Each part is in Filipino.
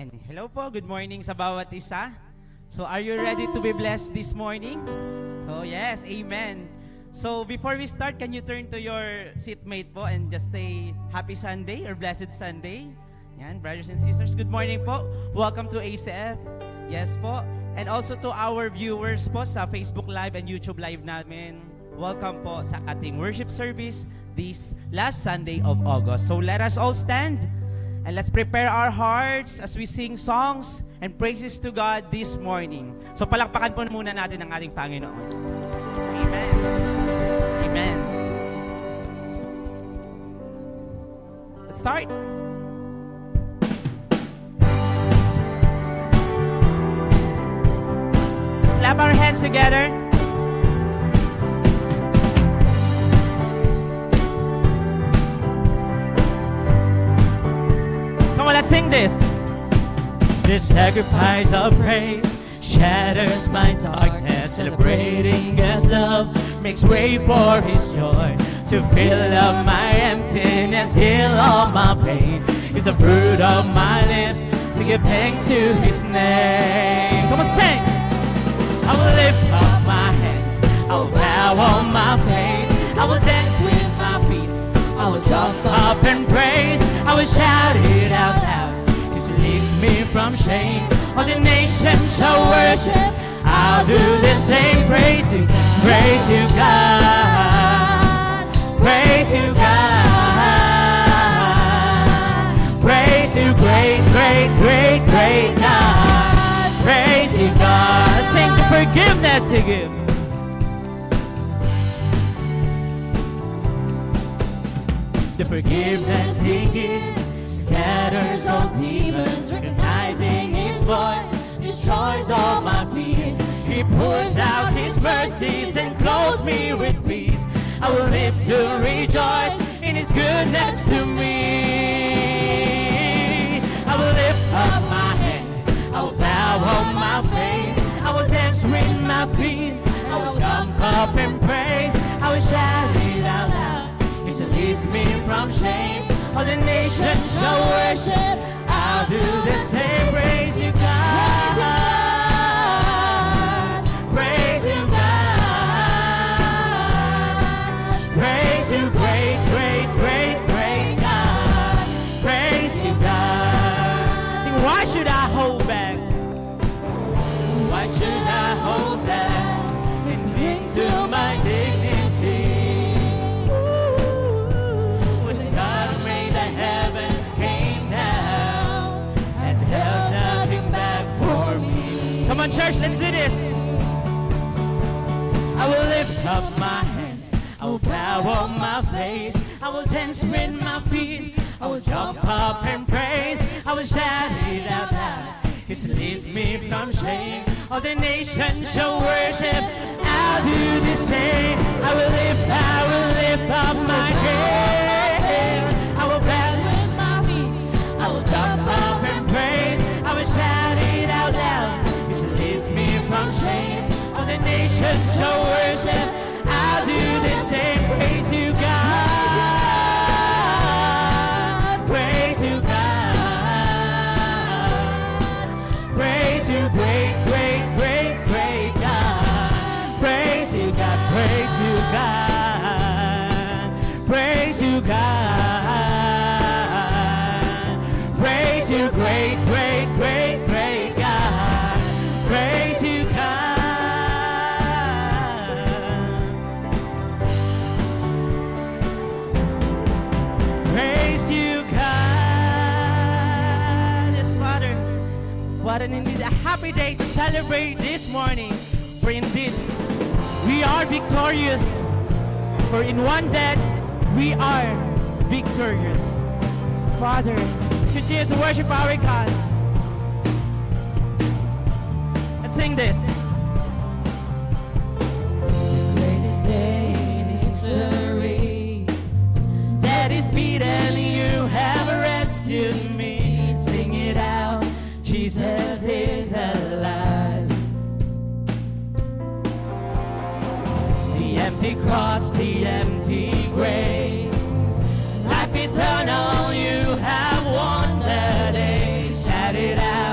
Amen. Hello po, good morning sa bawat isa. So are you ready to be blessed this morning? So yes, amen. So before we start, can you turn to your seatmate po and just say Happy Sunday or Blessed Sunday? Yan, brothers and sisters, good morning po. Welcome to ACF. Yes po. And also to our viewers po sa Facebook Live and YouTube Live namin. Welcome po sa ating worship service this last Sunday of August. So let us all stand and let's prepare our hearts as we sing songs and praises to God this morning. So palakpakan po muna natin ang ating Panginoon. Amen. Amen. Let's start. Let's clap our hands together. Come on, let's sing this. This sacrifice of praise shatters my darkness, celebrating His love makes way for His joy to fill up my emptiness, heal all my pain. It's the fruit of my lips to give thanks to His name. Come on, sing. I will lift up my hands, I will bow on my face, I will dance with my feet, I will jump up and praise, I will shout it out loud. He's released me from shame. All the nations shall worship. I'll do the same. Praise you, God. Praise you, God. Praise you, great, great, great, great God. Praise you, God. Sing the forgiveness He gives. The forgiveness He gives scatters all demons, recognizing His voice destroys all my fears. He pours out His mercies and clothes me with peace. I will live to rejoice in His goodness to me. I will lift up my hands, I will bow on my face, I will dance with my feet, I will jump up and praise, I will shout it out loud. It release me from shame. All the nations shall worship. I'll do the same. Praise you, God. Praise you, God. Praise you, great, great, great, great God. Praise you, God. Sing, why should I hold back? Why should I hold back and cling to my dignity? Come on, church, let's do this. I will lift up my hands, I will bow on my face, I will dance with my feet, I will jump up and praise, I will shout it out loud. It released me from shame. All the nations shall worship. I'll do the same. I will lift up my hands, I will bow with my feet, I will jump up and praise, I will shout it out loud. From shame, all the nations shall worship. I'll do the same. Praise you, God. Praise you, God. Praise you, great, great, great, great God. Praise you, God. Praise you, God. Praise you, God. Praise you, great, great, great, great God. Praise you. What an indeed a happy day to celebrate this morning. For indeed, we are victorious. For in one death, we are victorious. Father, let's continue to worship our God. Let's sing this. The greatest day in history, that is beaten, you have rescued me. Sing it out. Jesus is alive. The empty cross, the empty grave, life eternal, you have won the day. Shout it out.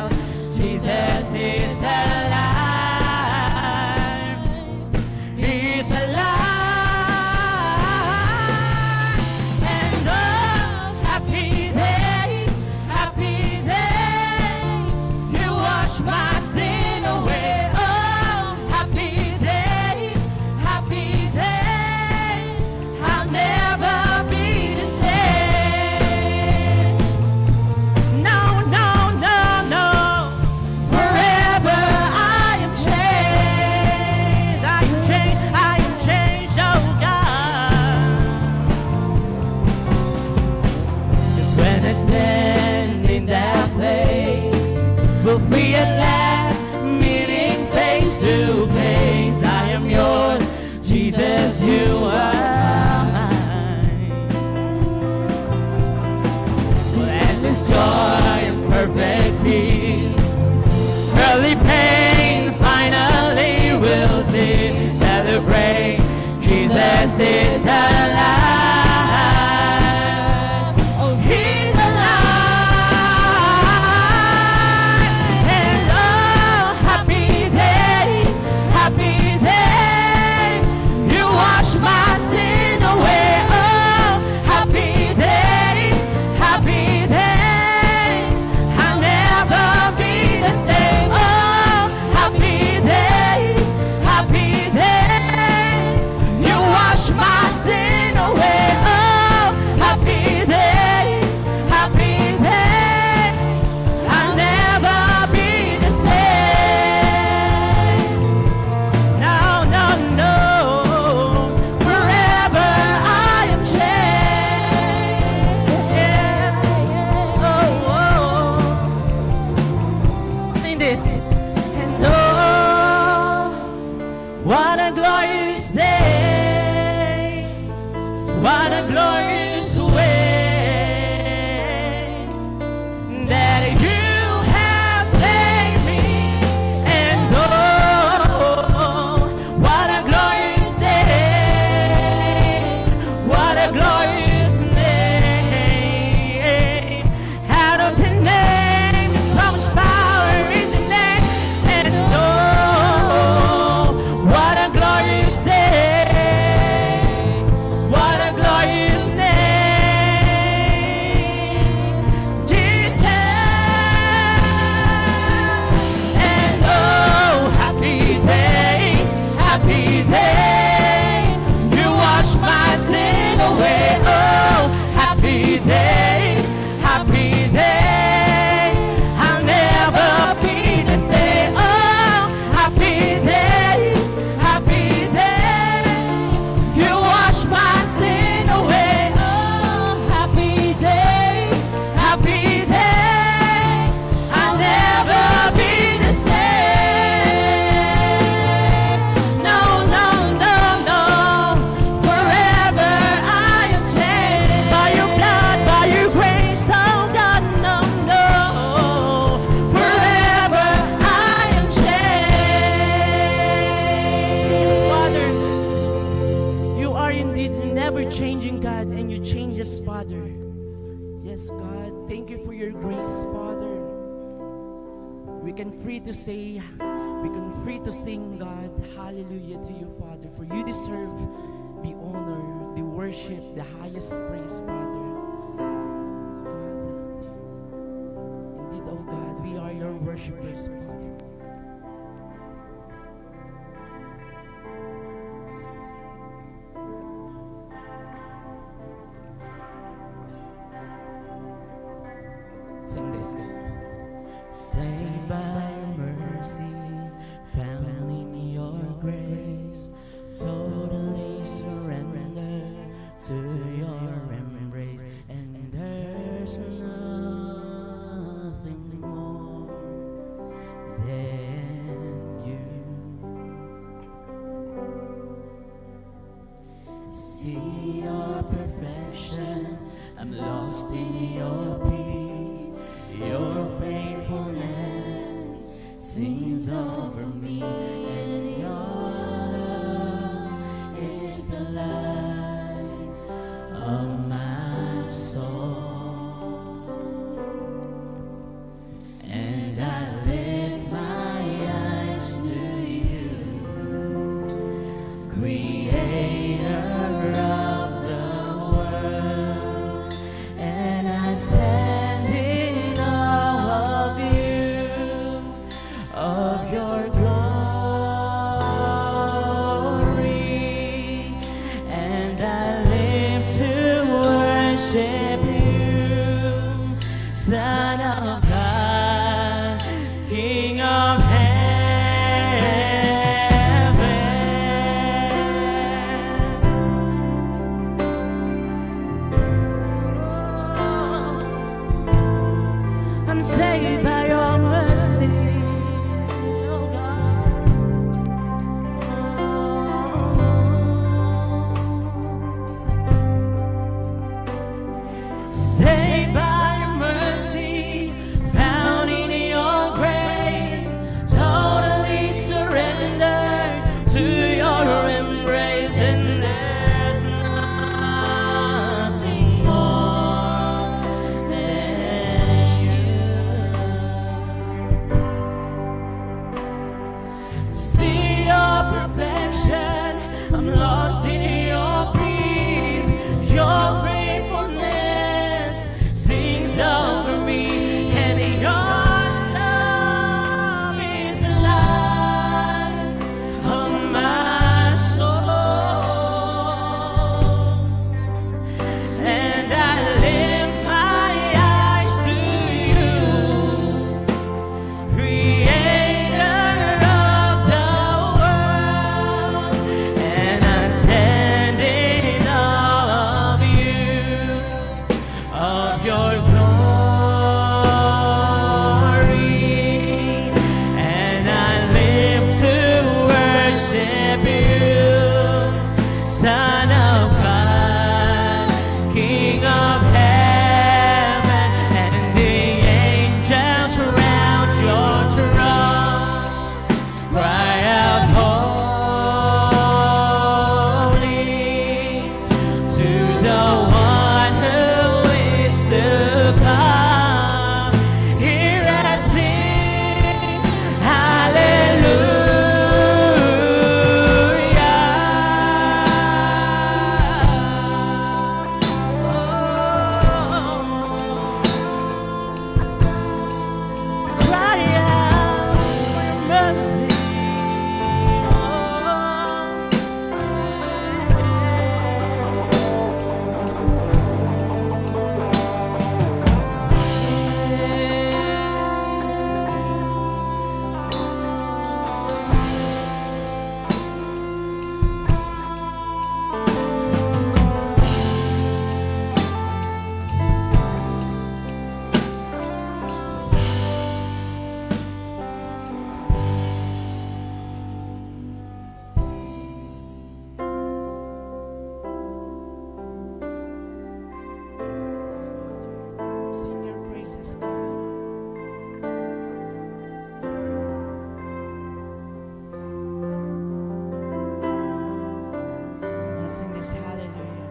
day. What a glorious way that you have saved me. And oh, what a glorious day. What a glorious name. Out of the name, there's so much power in the name. And oh, what a glorious day. What a glorious name, Jesus. And oh, happy day, happy day. You wash my sin away. Oh, happy day, happy day. I'll never be the same. Oh, happy day, happy day. You wash my sin away. Oh, happy day, happy day. I'll never be the same. No, no, no, no. Forever I am changed by your blood, by your grace. Oh God, no, no. Forever I am changed. Father, you are indeed a never-changing God, and you change us, Father. Yes, God, thank you for your grace, Father. We can free to say, we can free to sing, God, hallelujah to you, Father, for you deserve the honor, the worship, the highest praise, Father. Yes, God. Indeed, oh God, we are your worshipers, Father. Sing this. Saved by your mercy, found in your grace, totally surrender to your embrace, and there's nothing more than you. See your perfection, I'm lost in your peace. Your faithfulness sings over me, and your love is the light of my soul. And I lift my eyes to you, Creator of the world, and I stand in awe of you, of your glory, and I live to worship you, Son of God, King of heaven. I'm saved by your mercy, oh God. Saved by your mercy, found in your grace, totally surrendered to your embrace, and there's nothing more than you. See your perfection, I'm lost in your peace. Your faithfulness sings over me, and your love is the light of my soul. And I lift my eyes to you, Creator of the world, and I stand this. Hallelujah.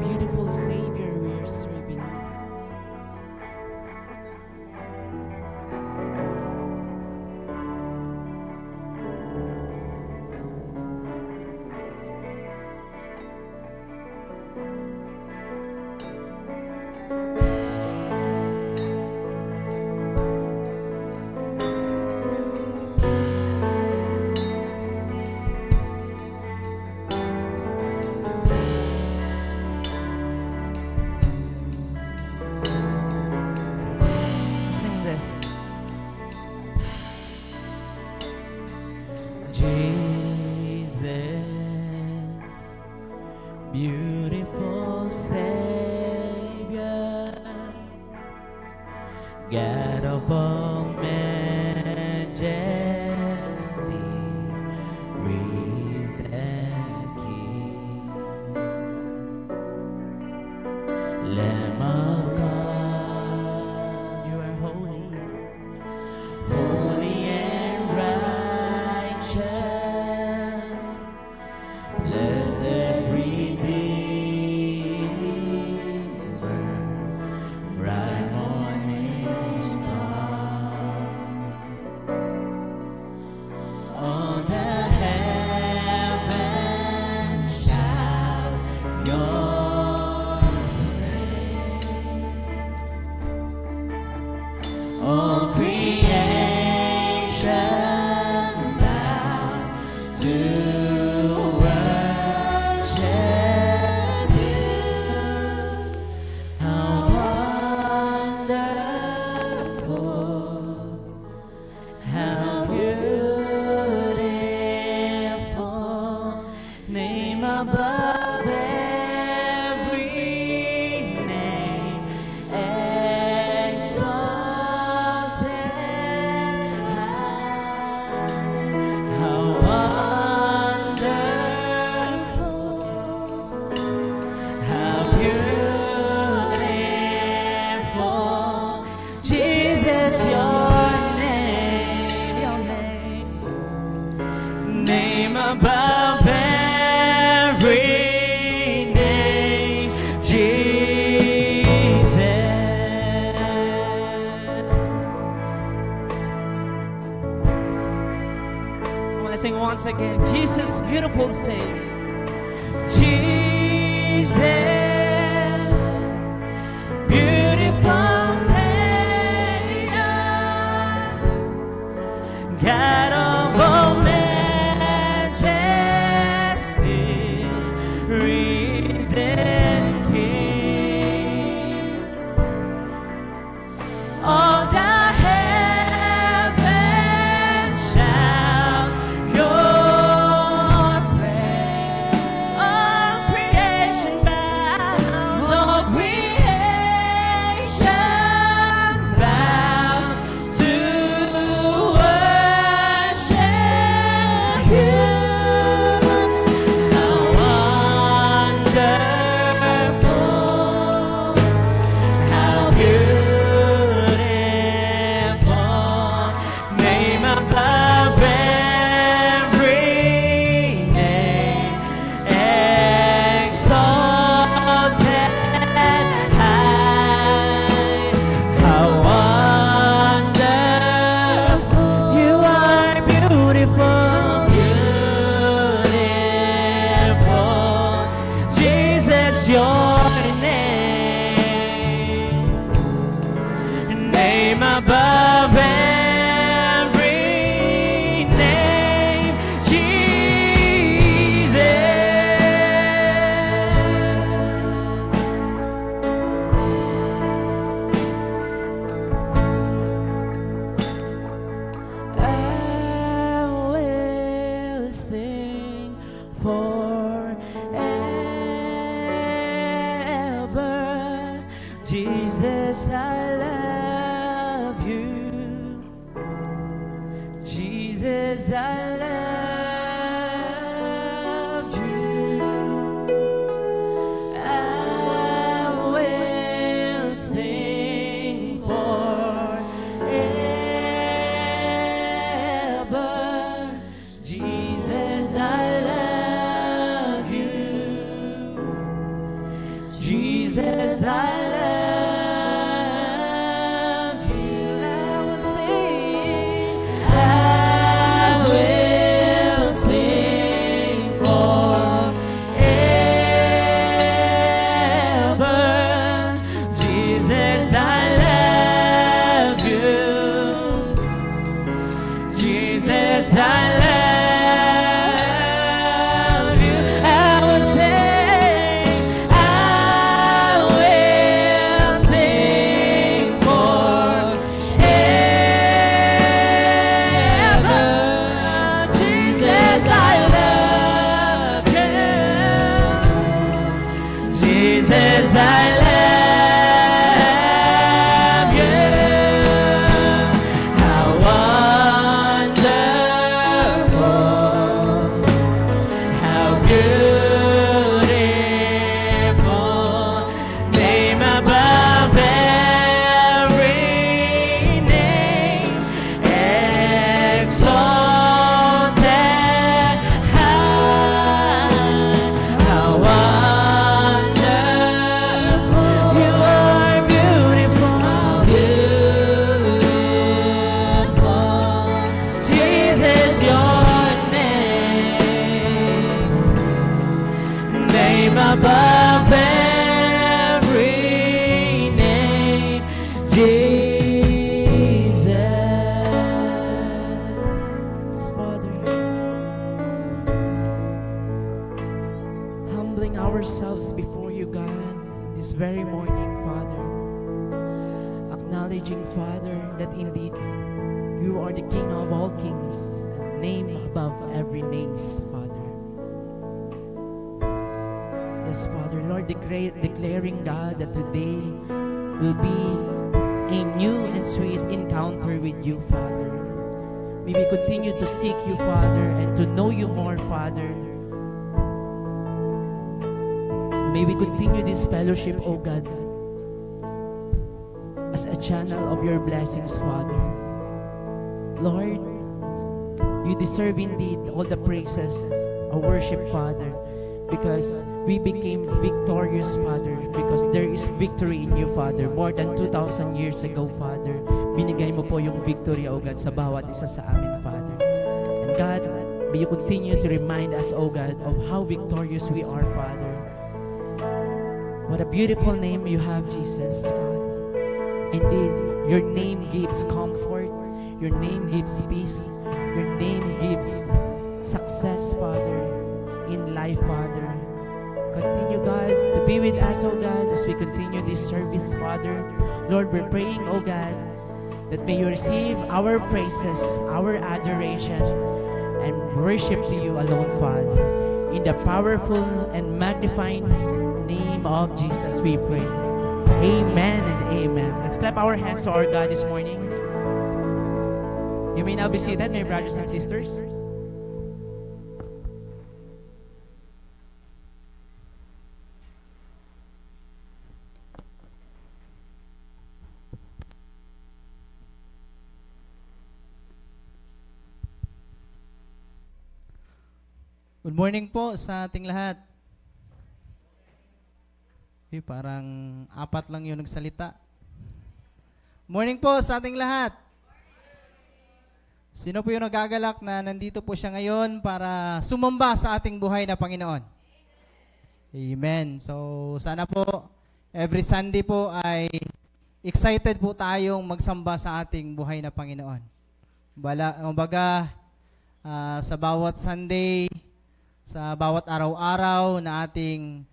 Beautiful Savior we are serving. Beautiful Savior, God of all majesty, risen King, Lamb of God, you are holy, holy and righteous, blessed Redeemer, bright morning star. All the heavens shout your praise. All creation bows to worship you. How wonderful, how beautiful, name above every name, exalted Jesus, your name, name above every name, Jesus. I want to sing once again. Jesus, beautiful Savior. Jesus, beautiful Savior, God of all majesty, risen King. All the heavens shout your praise. All creation bows. All creation bows to worship you. How wonderful, how beautiful, name above every name, exalted high. How wonderful, you are beautiful, beautiful, Jesus, your name above every name, Jesus. I will sing forever, Jesus, I love you. Jesus, I love you. I will sing forever, Jesus, I love you. Jesus, I love you. I will sing. I will sing forever. Jesus, I love you. Jesus, I love you. I will sing. I will sing forever. Jesus, I love you. Jesus, I love you. How wonderful, how beautiful, name above every name, exalted high. How wonderful, you are beautiful, beautiful, Jesus, your name above every name, Jesus. Father, humbling ourselves before you, God, this very morning, Father, acknowledging, Father, that indeed you are the King of all kings, name above every name, Father. Yes, Father, Lord, declaring, God, that today will be a new and sweet encounter with you, Father. May we continue to seek you, Father, and to know you more, Father. May we continue this fellowship, O God, as a channel of your blessings, Father. Lord, you deserve indeed all the praises of worship, Father, because we became victorious, Father, because there is victory in you, Father. More than 2,000 years ago, Father, binigay mo po yung victory, O God, sa bawat isa sa amin, Father. And God, may you continue to remind us, O God, of how victorious we are, Father. What a beautiful name you have, Jesus, God. Indeed, your name gives comfort. Your name gives peace. Your name gives success, Father, in life, Father. Continue, God, to be with us, O God, as we continue this service, Father. Lord, we're praying, O God, that may you receive our praises, our adoration, and worship to you alone, Father. In the powerful and magnifying name of Jesus, we pray. Amen and amen. Let's clap our hands to our God this morning. You may now be seated, my brothers and sisters. Good morning po sa ating lahat. Parang apat lang yung nagsalita. Morning po sa ating lahat. Sino po yung nagagalak na nandito po siya ngayon para sumamba sa ating buhay na Panginoon? Amen. So, sana po, every Sunday po ay excited po tayong magsamba sa ating buhay na Panginoon. Kumbaga, sa bawat Sunday, sa bawat araw-araw na ating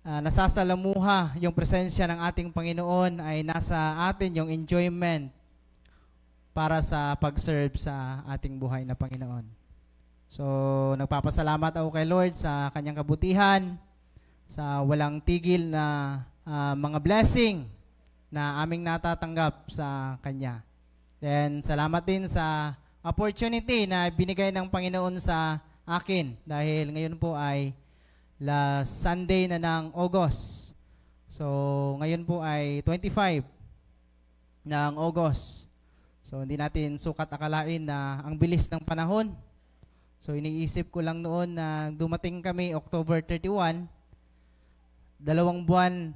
nasasalamuha yung presensya ng ating Panginoon ay nasa atin yung enjoyment para sa pag-serve sa ating buhay na Panginoon. So, nagpapasalamat ako kay Lord sa kanyang kabutihan, sa walang tigil na mga blessing na aming natatanggap sa Kanya. Then, salamat din sa opportunity na binigay ng Panginoon sa akin dahil ngayon po ay last Sunday na ng August. So, ngayon po ay 25 ng August. So, hindi natin sukat akalain na ang bilis ng panahon. So, iniisip ko lang noon na dumating kami October 31, 2 buwan,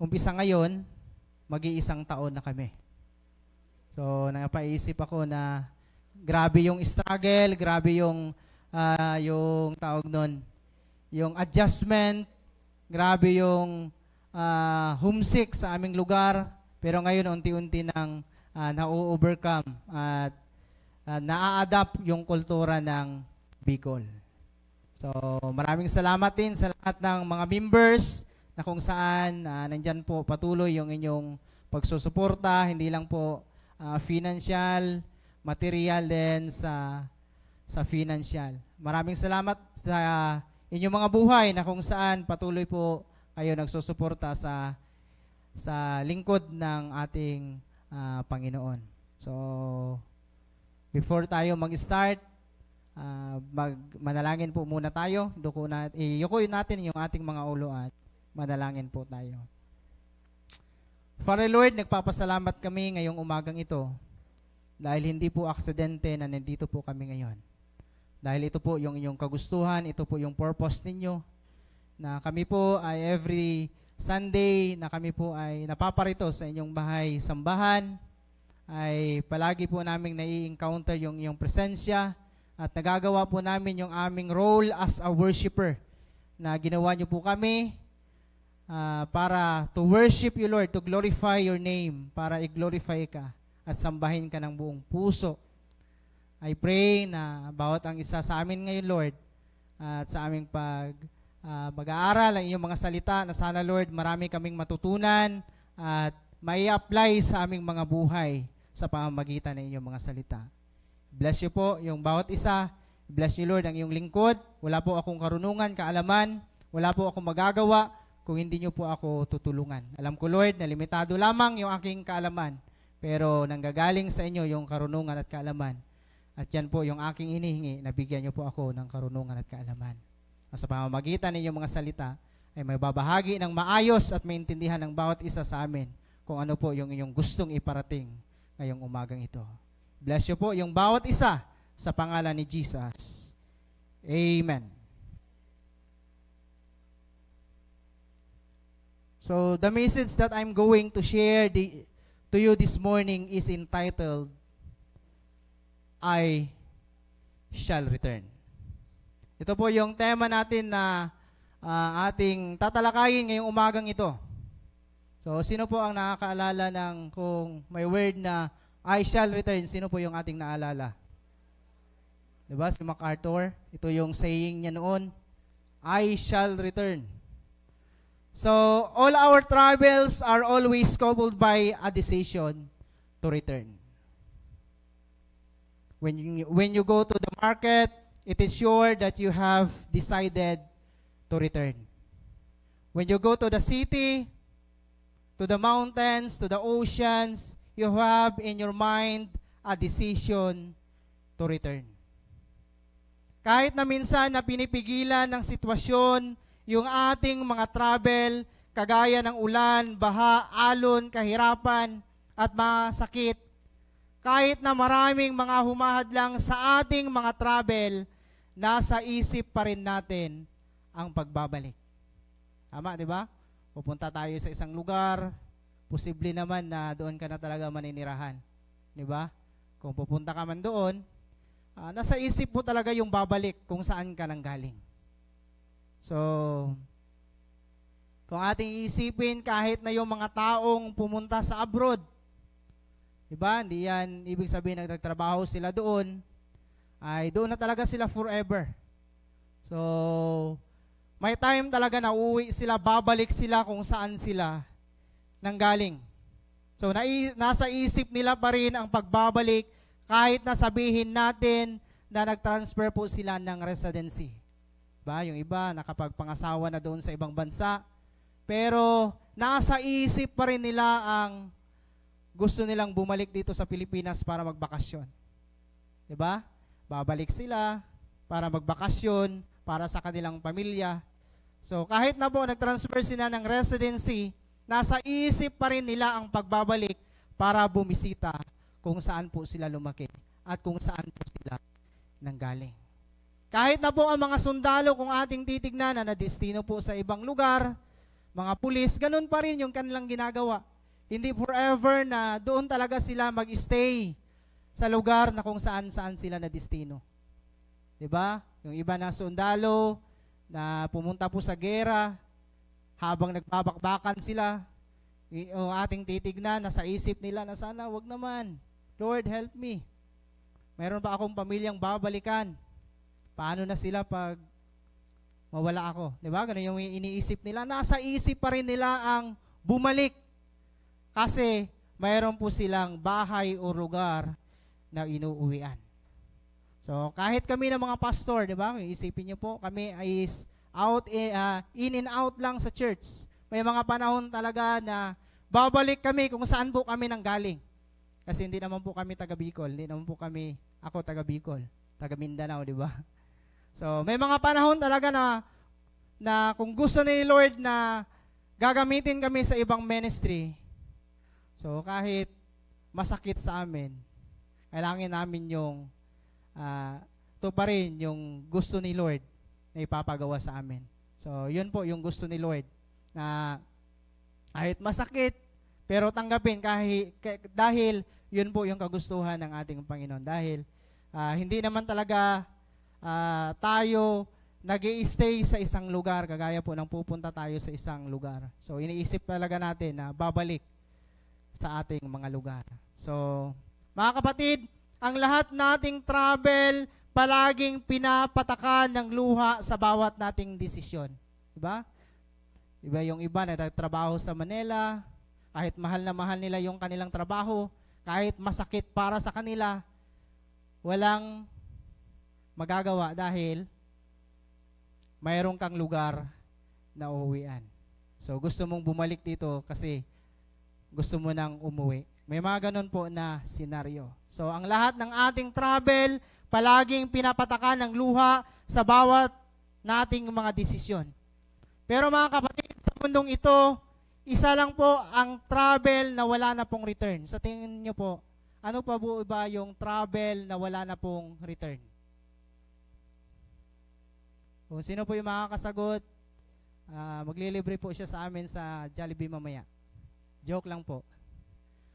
umpisa ngayon, mag-iisang taon na kami. So, napaisip ako na grabe yung struggle, grabe yung tawag nun, yung adjustment, grabe yung homesick sa aming lugar, pero ngayon unti-unti nang na-overcome at na-adapt yung kultura ng Bicol. So, maraming salamat din sa lahat ng mga members na kung saan nandyan po patuloy yung inyong pagsusuporta, hindi lang po financial, material din sa financial. Maraming salamat sa inyong mga buhay na kung saan patuloy po kayo nagsusuporta sa lingkod ng ating Panginoon. So, before tayo mag-start, manalangin po muna tayo. Yuko natin yung ating mga ulo at manalangin po tayo. Father Lord, nagpapasalamat kami ngayong umagang ito dahil hindi po aksidente na nandito po kami ngayon. Dahil ito po yung inyong kagustuhan, ito po yung purpose ninyo, na kami po ay every Sunday na kami po ay napaparito sa inyong bahay sambahan, ay palagi po naming nai-encounter yung iyong presensya at nagagawa po namin yung aming role as a worshiper na ginawa niyo po kami para to worship you, Lord, to glorify your name, para i-glorify ka at sambahin ka ng buong puso. I pray na bawat ang isa sa amin ngayon, Lord, at sa aming pag-aaral ang iyong mga salita, na sana, Lord, marami kaming matutunan at may apply sa aming mga buhay sa pamamagitan ng inyong mga salita. Bless you po yung bawat isa. Bless you, Lord, ang iyong lingkod. Wala po akong karunungan, kaalaman. Wala po akong magagawa kung hindi niyo po ako tutulungan. Alam ko, Lord, na limitado lamang yung aking kaalaman, pero nanggagaling sa inyo yung karunungan at kaalaman. At yan po yung aking hinihingi, na bigyan niyo po ako ng karunungan at kaalaman. Sa pamamagitan ng inyong mga salita, ay may babahagi ng maayos at maintindihan ng bawat isa sa amin kung ano po yung inyong gustong iparating ngayong umagang ito. Bless you po yung bawat isa sa pangalan ni Jesus. Amen. So, the message that I'm going to share to you this morning is entitled, I shall return. Ito po yung tema natin na ating tatalakayin ngayong umagang ito. So, sino po ang nakakaalala ng kung may word na I shall return? Sino po yung ating naalala? Diba? Si MacArthur, ito yung saying niya noon, I shall return. So, all our travels are always coupled by a decision to return. When you go to the market, it is sure that you have decided to return. When you go to the city, to the mountains, to the oceans, you have in your mind a decision to return. Kahit na minsan na pinipigilan ng sitwasyon, yung ating mga travel, kagaya ng ulan, baha, alon, kahirapan, at masakit, kahit na maraming mga humahadlang sa ating mga travel, nasa isip pa rin natin ang pagbabalik. Tama, di ba? Pupunta tayo sa isang lugar, posible naman na doon ka na talaga maninirahan. Di ba? Kung pupunta ka man doon, nasa isip mo talaga yung babalik kung saan ka nang galing. So, kung ating isipin, kahit na yung mga taong pumunta sa abroad, diba? Hindi yan ibig sabihin nagtatrabaho sila doon, ay doon na talaga sila forever. So, may time talaga na uuwi sila, babalik sila kung saan sila nanggaling. So, nasa isip nila pa rin ang pagbabalik kahit na sabihin natin na nag-transfer po sila ng residency. Ba, yung iba nakapagpangasawa na doon sa ibang bansa, pero nasa isip pa rin nila ang gusto nilang bumalik dito sa Pilipinas para magbakasyon. 'Di ba? Babalik sila para magbakasyon para sa kanilang pamilya. So kahit na po nag-transfer sila ng residency, nasa isip pa rin nila ang pagbabalik para bumisita kung saan po sila lumaki at kung saan po sila nanggaling. Kahit na po ang mga sundalo, kung ating titignan na nadestino po sa ibang lugar, mga pulis, ganun pa rin yung kanilang ginagawa. Hindi forever na doon talaga sila mag-stay sa lugar na kung saan-saan sila nadestino. Diba? Yung iba na sundalo na pumunta po sa gera, habang nagbabakbakan sila, yung ating titignan na sa isip nila na sana, wag naman, Lord, help me. Mayroon pa akong pamilyang babalikan. Paano na sila pag mawala ako? Diba? Ganun yung iniisip nila. Nasa isip pa rin nila ang bumalik. Kasi mayroon po silang bahay o lugar na inuuwian. So, kahit kami ng mga pastor, diba? Isipin nyo po, kami ay in and out lang sa church. May mga panahon talaga na babalik kami kung saan po kami nanggaling. Kasi hindi naman po kami taga Bicol. Hindi naman po ako taga Bicol. Taga Mindanao, diba? So, may mga panahon talaga na kung gusto ni Lord na gagamitin kami sa ibang ministry, so kahit masakit sa amin, kailangan namin yung ito pa rin yung gusto ni Lord na ipapagawa sa amin. So, yun po yung gusto ni Lord na kahit masakit, pero tanggapin dahil yun po yung kagustuhan ng ating Panginoon. Dahil hindi naman talaga tayo nag-i-stay sa isang lugar, kagaya po ng pupunta tayo sa isang lugar. So, iniisip talaga natin na babalik sa ating mga lugar. So, mga kapatid, ang lahat nating travel, palaging pinapatakan ng luha sa bawat nating desisyon. Diba? Diba yung iba na nagtrabaho sa Manila, kahit mahal na mahal nila yung kanilang trabaho, kahit masakit para sa kanila, walang magagawa dahil mayroon kang lugar na uuwian. So, gusto mong bumalik dito kasi gusto mo nang umuwi. May mga ganun po na senaryo. So, ang lahat ng ating travel, palaging pinapatakan ng luha sa bawat nating mga desisyon. Pero mga kapatid, sa mundong ito, isa lang po ang travel na wala na pong return. Sa tingin nyo po, ano pa po ba yung travel na wala na pong return? Kung sino po yung makakasagot, maglilibre po siya sa amin sa Jollibee mamaya. Joke lang po.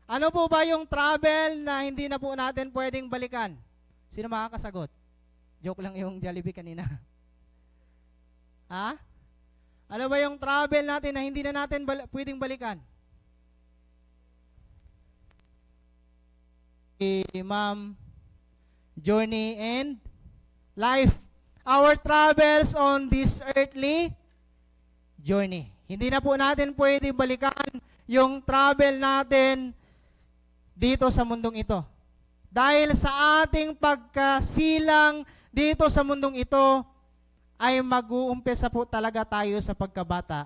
Ano po ba yung travel na hindi na po natin pwedeng balikan? Sino makakasagot? Joke lang yung Jollibee kanina. Ha? Ano ba yung travel natin na hindi na natin pwedeng balikan? Ma'am, journey and life. Our travels on this earthly journey. Hindi na po natin pwedeng balikan yung travel natin dito sa mundong ito. Dahil sa ating pagkasilang dito sa mundong ito, ay mag-uumpisa po talaga tayo sa pagkabata.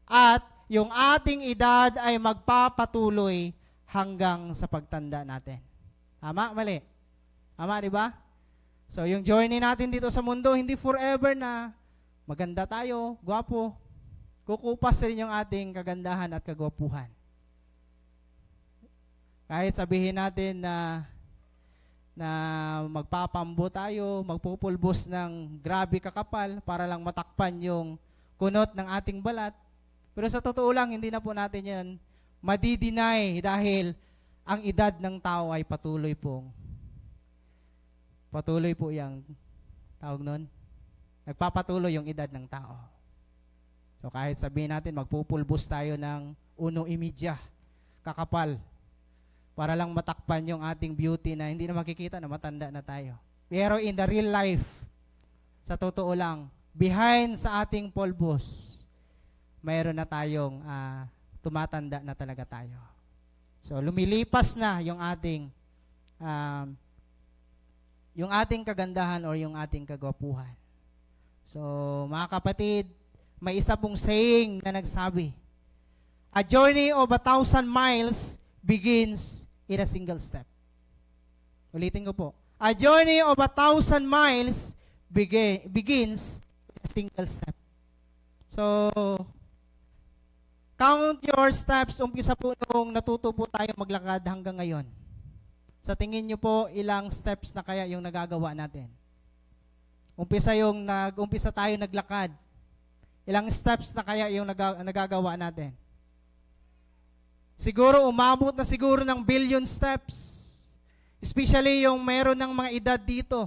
At yung ating edad ay magpapatuloy hanggang sa pagtanda natin. Tama? Mali? Tama, di ba? So, yung journey natin dito sa mundo, hindi forever na maganda tayo, gwapo. Kukupas rin yung ating kagandahan at kagwapuhan. Kahit sabihin natin na magpapambo tayo, magpupulbos ng grabe kakapal para lang matakpan yung kunot ng ating balat. Pero sa totoo lang, hindi na po natin yan madidinay dahil ang edad ng tao ay patuloy po yung tawag nun. Nagpapatuloy yung edad ng tao. So kahit sabihin natin magpupulbos tayo ng 1.5 kakapal para lang matakpan yung ating beauty na hindi na makikita na matanda na tayo. Pero in the real life, sa totoo lang, behind sa ating pulbos, mayroon na tayong tumatanda na talaga tayo. So lumilipas na yung ating kagandahan or yung ating kagwapuhan. So, mga kapatid, may isa pong saying na nagsabi, a journey of 1,000 miles begins in a single step. Ulitin ko po. A journey of 1,000 miles begins in a single step. So, count your steps. Umpisa po nung natuto po tayo maglakad hanggang ngayon. Sa tingin nyo po, ilang steps na kaya yung nagagawa natin? Nag-umpisa tayo naglakad. Ilang steps na kaya yung nagagawa natin? Siguro, umabot na siguro ng billion steps. Especially yung meron ng mga edad dito.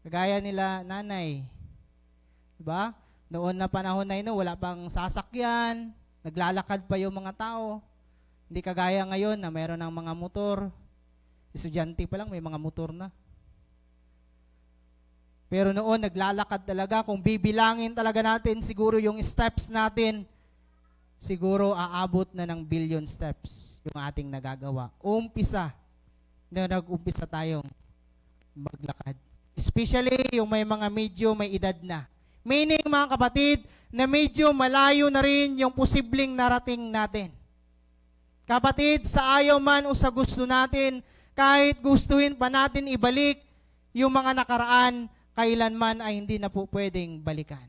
Kagaya nila nanay. Diba? Noon na panahon na yun, wala pang sasakyan. Naglalakad pa yung mga tao. Hindi kagaya ngayon na meron ng mga motor. Estudyante pa lang, may mga motor na. Pero noon, naglalakad talaga. Kung bibilangin talaga natin, siguro yung steps natin, siguro aabot na ng billion steps yung ating nagagawa. Nag-umpisa tayong maglakad. Especially yung may mga may edad na. Meaning, mga kapatid, na medyo malayo na rin yung posibleng narating natin. Kapatid, sa ayaw man o sa gusto natin, kahit gustuhin pa natin ibalik yung mga nakaraan, kailanman ay hindi na po pwedeng balikan.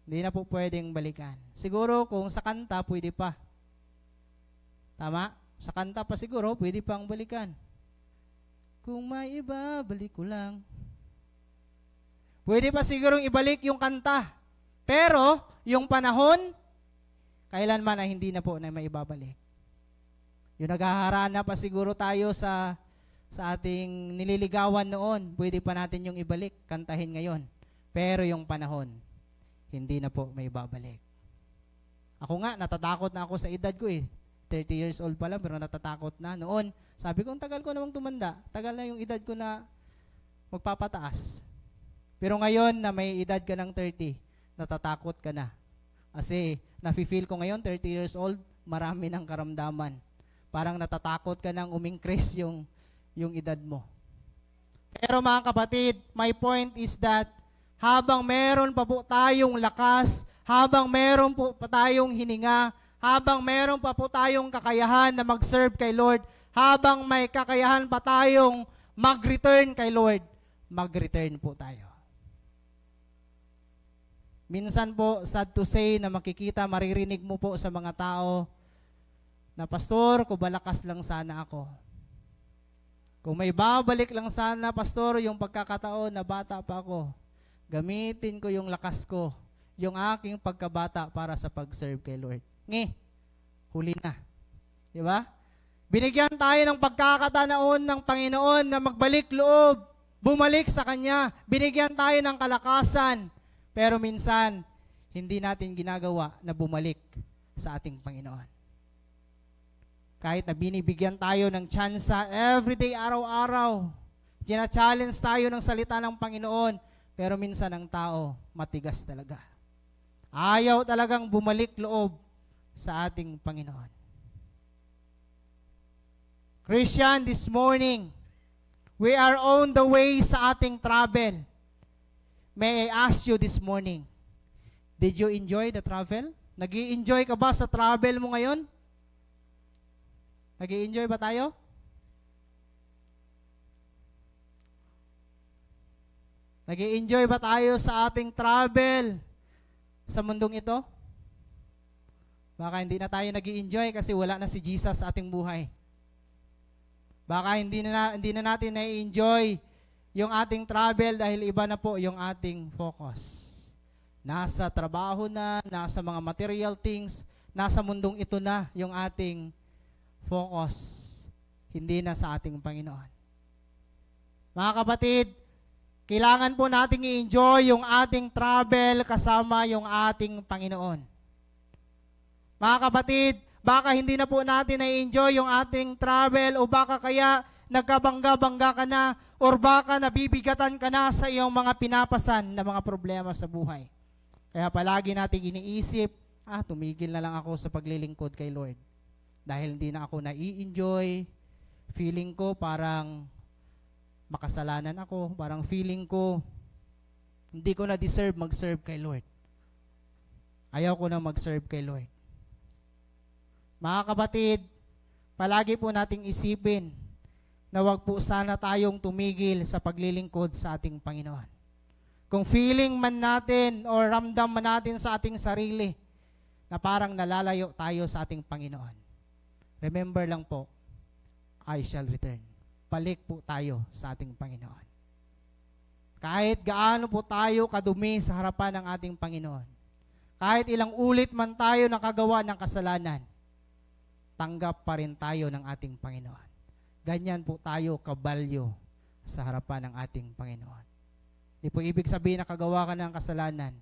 Hindi na po pwedeng balikan. Siguro kung sa kanta, pwede pa. Tama? Sa kanta pa siguro, pwede pang balikan. Kung may iba, balik ko lang. Pwede pa sigurong ibalik yung kanta. Pero, yung panahon, kailanman ay hindi na po na maibabalik. Yung naghaharana pa siguro tayo sa ating nililigawan noon, pwede pa natin yung ibalik, kantahin ngayon. Pero yung panahon, hindi na po may babalik. Ako nga, natatakot na ako sa edad ko 30 years old pa lang, pero natatakot na. Noon, sabi ko, tagal ko namang tumanda. Tagal na yung edad ko na magpapataas. Pero ngayon na may edad ka ng 30, natatakot ka na. Kasi, nafe-feel ko ngayon, 30 years old, marami ng karamdaman. Parang natatakot ka nang umingkrease yung edad mo. Pero mga kapatid, my point is that habang meron pa po tayong lakas, habang meron po pa tayong hininga, habang meron pa po tayong kakayahan na mag-serve kay Lord, habang may kakayahan pa tayong mag-return kay Lord, mag-return po tayo. Minsan po, sad to say, na makikita, maririnig mo po sa mga tao na, Pastor, kubalakas lang sana ako. Kung may babalik lang sana, Pastor, yung pagkakataon na bata pa ako, gamitin ko yung lakas ko, yung aking pagkabata para sa pag-serve kay Lord. Huli na. Di ba? Binigyan tayo ng pagkakataon ng Panginoon na magbalik loob, bumalik sa Kanya. Binigyan tayo ng kalakasan. Pero minsan, hindi natin ginagawa na bumalik sa ating Panginoon. Kahit na binibigyan tayo ng tsansa everyday, araw-araw, gina-challenge tayo ng salita ng Panginoon, pero minsan ang tao, matigas talaga. Ayaw talagang bumalik loob sa ating Panginoon. Christian, this morning, we are on the way sa ating travel. May I ask you this morning, did you enjoy the travel? Nag-i-enjoy ka ba sa travel mo ngayon? Nag-i-enjoy ba tayo? Nag-i-enjoy ba tayo sa ating travel sa mundong ito? Baka hindi na tayo nag-i-enjoy kasi wala na si Jesus sa ating buhay. Baka hindi na natin na-enjoy yung ating travel dahil iba na po yung ating focus. Nasa trabaho na, nasa mga material things, nasa mundong ito na yung ating focus. Hindi na sa ating Panginoon. Mga kapatid, kailangan po nating i-enjoy yung ating travel kasama yung ating Panginoon. Mga kapatid, baka hindi na po natin na-enjoy yung ating travel o baka kaya nagkabangga-bangga ka na or baka nabibigatan ka na sa iyong mga pinapasan na mga problema sa buhay. Kaya palagi nating iniisip, tumigil na lang ako sa paglilingkod kay Lord. Dahil hindi na ako nai-enjoy, feeling ko parang makasalanan ako, parang feeling ko hindi ko na deserve mag-serve kay Lord. Ayaw ko na mag-serve kay Lord. Mga kapatid, palagi po nating isipin na wag po sana tayong tumigil sa paglilingkod sa ating Panginoon. Kung feeling man natin o ramdam man natin sa ating sarili na parang nalalayo tayo sa ating Panginoon, remember lang po, I shall return. Balik po tayo sa ating Panginoon. Kahit gaano po tayo kadumi sa harapan ng ating Panginoon, kahit ilang ulit man tayo nakagawa ng kasalanan, tanggap pa rin tayo ng ating Panginoon. Ganyan po tayo kabalyo sa harapan ng ating Panginoon. Hindi po ibig sabihin na kagawa ka ng kasalanan,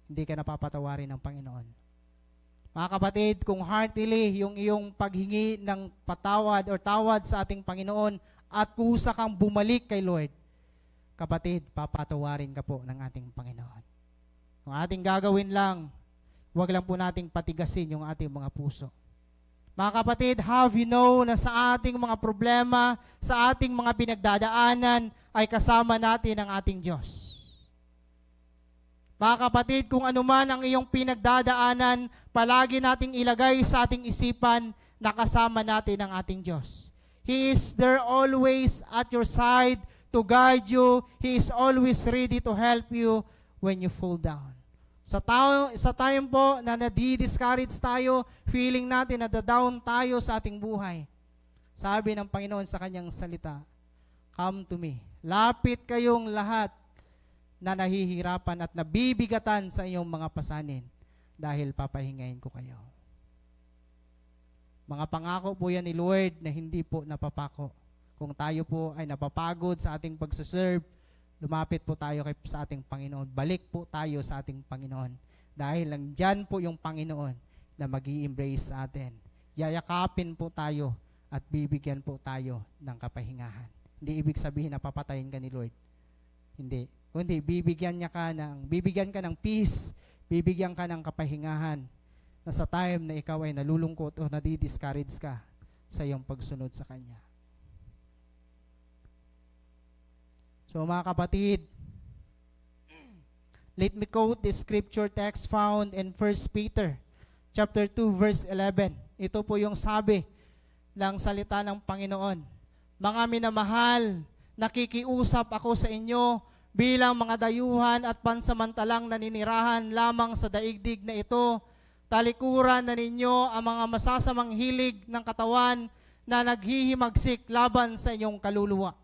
hindi ka napapatawarin ng Panginoon. Mga kapatid, kung heartily yung iyong paghingi ng patawad or tawad sa ating Panginoon at kusa kang bumalik kay Lord, kapatid, papatawarin ka po ng ating Panginoon. Kung ating gagawin lang, huwag lang po nating patigasin yung ating mga puso. Mga kapatid, have you know na sa ating mga problema, sa ating mga pinagdadaanan, ay kasama natin ang ating Diyos. Mga kapatid, kung anuman ang iyong pinagdadaanan, palagi nating ilagay sa ating isipan na kasama natin ang ating Diyos. He is there always at your side to guide you. He is always ready to help you when you fall down. Sa time po na nadi-discourage tayo, feeling natin na down tayo sa ating buhay, sabi ng Panginoon sa kanyang salita, come to me. Lapit kayong lahat na nahihirapan at nabibigatan sa iyong mga pasanin dahil papahingayin ko kayo. Mga pangako po yan ni Lord na hindi po napapako. Kung tayo po ay napapagod sa ating pagsaserve, lumapit po tayo sa ating Panginoon. Balik po tayo sa ating Panginoon. Dahil lang dyan po yung Panginoon na mag-i-embrace sa atin. Yayakapin po tayo at bibigyan po tayo ng kapahingahan. Hindi ibig sabihin na papatayin ka ni Lord. Hindi. Kundi bibigyan ka ng peace, bibigyan ka ng kapahingahan na sa time na ikaw ay nalulungkot o nadi-discourage ka sa iyong pagsunod sa Kanya. So mga kapatid, let me quote the scripture text found in 1 Peter chapter 2 verse 11. Ito po yung sabi ng salita ng Panginoon. Mga minamahal, nakikiusap ako sa inyo bilang mga dayuhan at pansamantalang naninirahan lamang sa daigdig na ito, talikuran na ninyo ang mga masasamang hilig ng katawan na naghihimagsik laban sa inyong kaluluwa.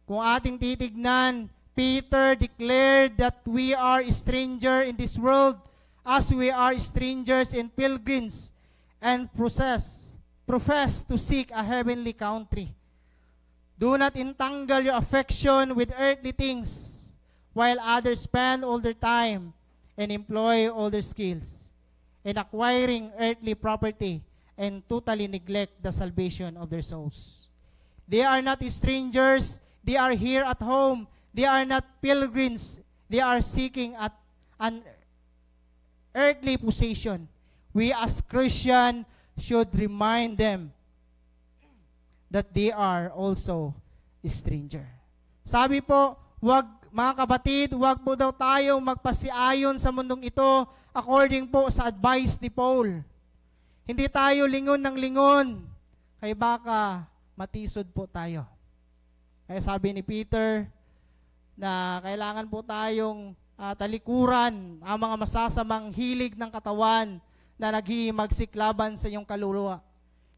Kung ating titignan, Peter declared that we are stranger in this world as we are strangers and pilgrims and profess to seek a heavenly country. Do not entangle your affection with earthly things, while others spend all their time and employ all their skills in acquiring earthly property and totally neglect the salvation of their souls. They are not strangers, they are here at home. They are not pilgrims, they are seeking at an earthly possession. We as Christians should remind them that they are also stranger. Sabi po, mga kapatid, wag po daw tayong magpasiayon sa mundong ito according po sa advice ni Paul. Hindi tayo lingon ng lingon, kaya baka matisod po tayo. Kaya sabi ni Peter, na kailangan po tayong talikuran ang mga masasamang hilig ng katawan na naghihimagsik laban sa iyong kaluluwa.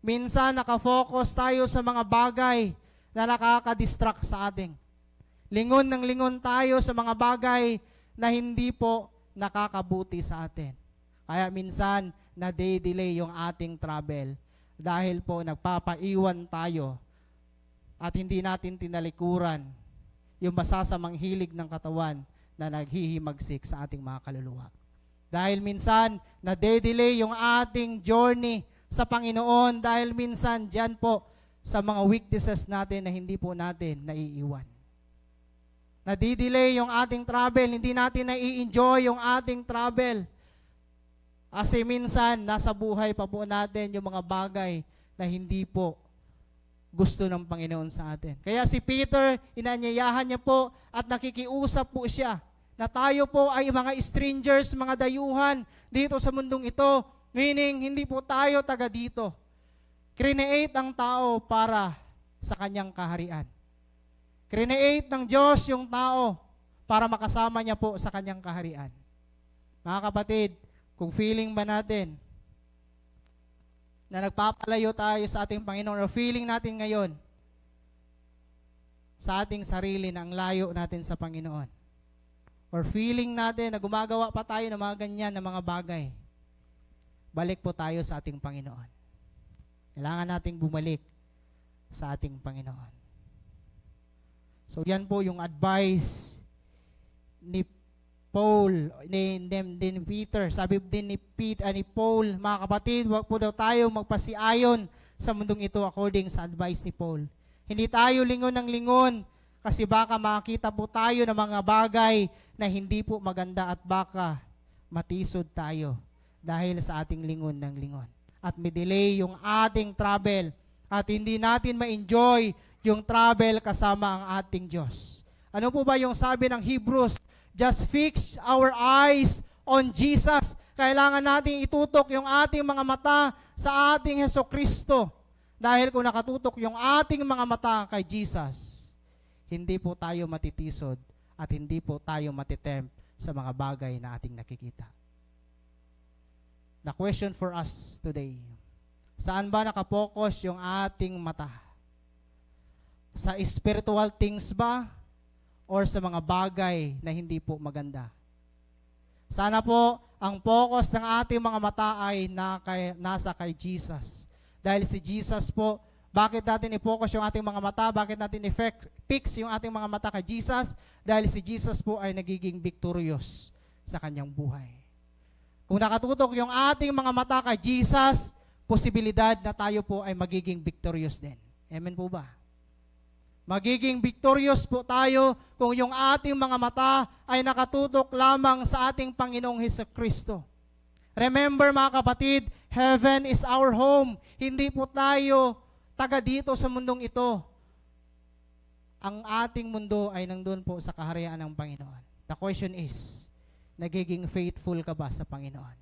Minsan nakafocus tayo sa mga bagay na nakakadistract sa ating. Lingon ng lingon tayo sa mga bagay na hindi po nakakabuti sa atin. Kaya minsan na-delay yung ating travel dahil po nagpapaiwan tayo at hindi natin tinalikuran yung masasamang hilig ng katawan na naghihimagsik sa ating mga kaluluwa. Dahil minsan, nade-delay yung ating journey sa Panginoon dahil minsan dyan po sa mga weaknesses natin na hindi po natin naiiwan. Nade-delay yung ating travel, hindi natin nai-enjoy yung ating travel. Kasi minsan, nasa buhay pa po natin yung mga bagay na hindi po gusto ng Panginoon sa atin. Kaya si Peter, inanyayahan niya po at nakikiusap po siya na tayo po ay mga strangers, mga dayuhan dito sa mundong ito. Meaning, hindi po tayo taga dito. Create ang tao para sa kanyang kaharian. Create ng Diyos yung tao para makasama niya po sa kanyang kaharian. Mga kapatid, kung feeling ba natin na nagpapalayo tayo sa ating Panginoon o feeling natin ngayon sa ating sarili na ang layo natin sa Panginoon or feeling natin na gumagawa pa tayo ng mga ganyan na mga bagay, balik po tayo sa ating Panginoon. Kailangan nating bumalik sa ating Panginoon. So yan po yung advice ni Paul, ni Peter, sabi din ni Paul, mga kapatid, wag po daw tayo magpasiayon sa mundong ito according sa advice ni Paul. Hindi tayo lingon ng lingon kasi baka makita po tayo ng mga bagay na hindi po maganda at baka matisod tayo dahil sa ating lingon ng lingon. At may delay yung ating travel at hindi natin ma-enjoy yung travel kasama ang ating Diyos. Ano po ba yung sabi ng Hebrews? Just fix our eyes on Jesus. Kailangan natin itutok yung ating mga mata sa ating Hesukristo. Dahil kung nakatutok yung ating mga mata kay Jesus, hindi po tayo matitisod at hindi po tayo matitempt sa mga bagay na ating nakikita. The question for us today, saan ba nakapokus yung ating mata? Sa spiritual things ba? Or sa mga bagay na hindi po maganda? Sana po, ang focus ng ating mga mata ay nasa kay Jesus. Dahil si Jesus po, bakit natin i-focus yung ating mga mata? Bakit natin i-fix yung ating mga mata kay Jesus? Dahil si Jesus po ay nagiging victorious sa kanyang buhay. Kung nakatutok yung ating mga mata kay Jesus, posibilidad na tayo po ay magiging victorious din. Amen po ba? Magiging victorious po tayo kung yung ating mga mata ay nakatutok lamang sa ating Panginoong Hesukristo. Remember mga kapatid, heaven is our home. Hindi po tayo taga dito sa mundong ito. Ang ating mundo ay nandun po sa kaharian ng Panginoon. The question is, nagiging faithful ka ba sa Panginoon?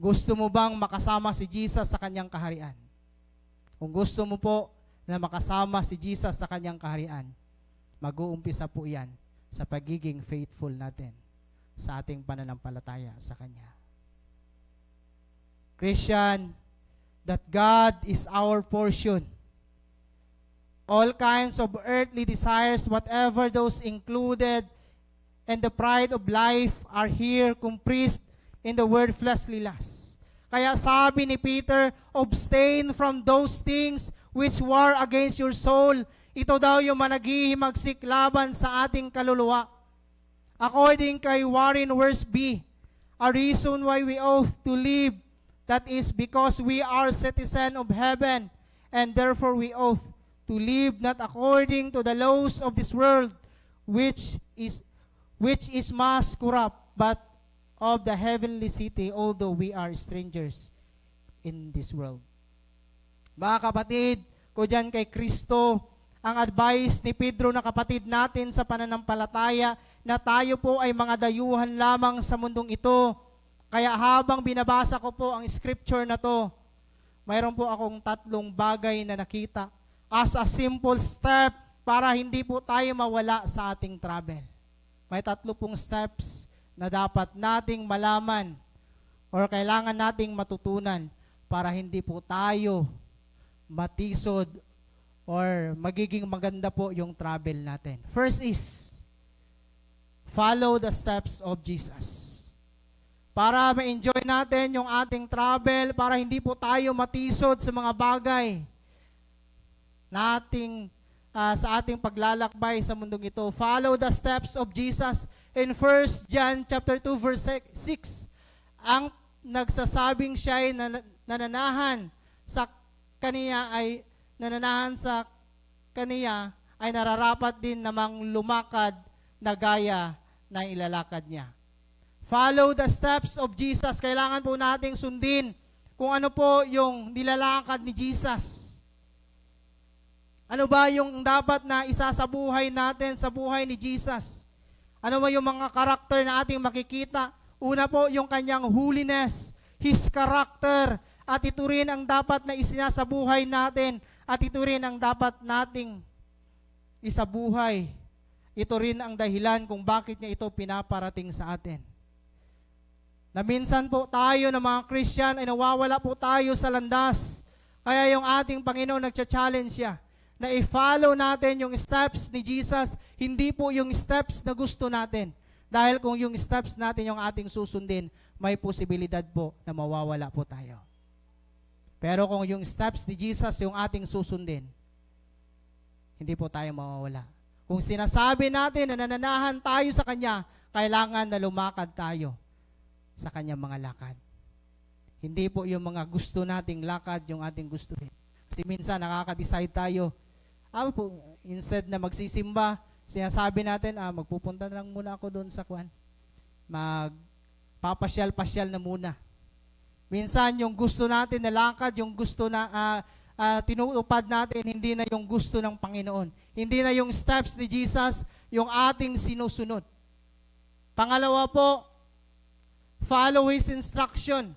Gusto mo bang makasama si Jesus sa kanyang kaharian? Kung gusto mo po na makasama si Jesus sa kanyang kaharian, mag-uumpisa po yan sa pagiging faithful natin sa ating pananampalataya sa Kanya. Christian, that God is our portion. All kinds of earthly desires, whatever those included, and the pride of life are here compressed in the word fleshly lust. Kaya sabi ni Peter, abstain from those things which war against your soul. Ito daw yung managhihimagsik laban sa ating kaluluwa. According kay Warren Wiersbe, a reason why we ought to live, that is because we are citizen of heaven, and therefore we ought to live not according to the laws of this world, which is mass corrupt, but of the heavenly city, although we are strangers in this world. Mga kapatid, ko dyan kay Kristo, ang advice ni Pedro na kapatid natin sa pananampalataya, na tayo po ay mga dayuhan lamang sa mundong ito. Kaya habang binabasa ko po ang scripture na to, mayroon po akong 3 bagay na nakita as a simple step para hindi po tayo mawala sa ating travel. May 3 pong steps na dapat nating malaman or kailangan nating matutunan para hindi po tayo matisod or magiging maganda po yung travel natin. First is, follow the steps of Jesus. Para ma-enjoy natin yung ating travel, para hindi po tayo matisod sa mga bagay nating sa ating paglalakbay sa mundong ito. Follow the steps of Jesus. In 1 John chapter 2 verse 6, ang nagsasabing siya ay nananahan sa kaniya ay nararapat din namang lumakad na gaya na ilalakad niya. Follow the steps of Jesus. Kailangan po nating sundin kung ano po yung nilalakad ni Jesus. Ano ba yung dapat na isa sa buhay natin, sa buhay ni Jesus? Ano ba yung mga karakter na ating makikita? Una po, yung kanyang holiness, His character, at ito rin ang dapat na isinasa buhay natin, at ito rin ang dapat nating isabuhay. Ito rin ang dahilan kung bakit niya ito pinaparating sa atin. Na minsan po tayo na mga Christian ay nawawala po tayo sa landas. Kaya yung ating Panginoon nagcha-challenge siya na i-follow natin yung steps ni Jesus, hindi po yung steps na gusto natin. Dahil kung yung steps natin yung ating susundin, may posibilidad po na mawawala po tayo. Pero kung yung steps ni Jesus yung ating susundin, hindi po tayo mawawala. Kung sinasabi natin na nananahan tayo sa Kanya, kailangan na lumakad tayo sa Kanyang mga lakad. Hindi po yung mga gusto nating lakad yung ating gustuhin. Kasi minsan nakaka-decide tayo, instead na magsisimba, sinasabi natin, magpupunta na lang muna ako doon sa kwan. Magpapasyal-pasyal na muna. Minsan yung gusto natin na lakad, yung gusto na tinutupad natin, hindi na yung gusto ng Panginoon. Hindi na yung steps ni Jesus, yung ating sinusunod. Pangalawa po, follow His instruction.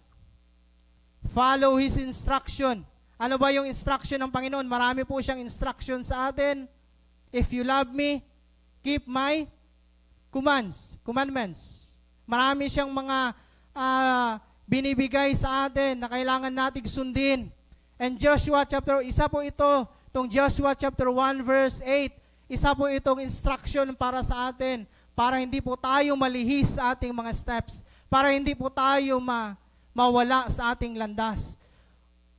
Follow His instruction. Ano ba yung instruction ng Panginoon? Marami po siyang instruction sa atin. If you love me, keep my commandments. Marami siyang mga binibigay sa atin na kailangan nating sundin. And Joshua chapter, isa po ito, itong Joshua chapter 1 verse 8, isa po itong instruction para sa atin, para hindi po tayo malihis sa ating mga steps, para hindi po tayo mawala sa ating landas.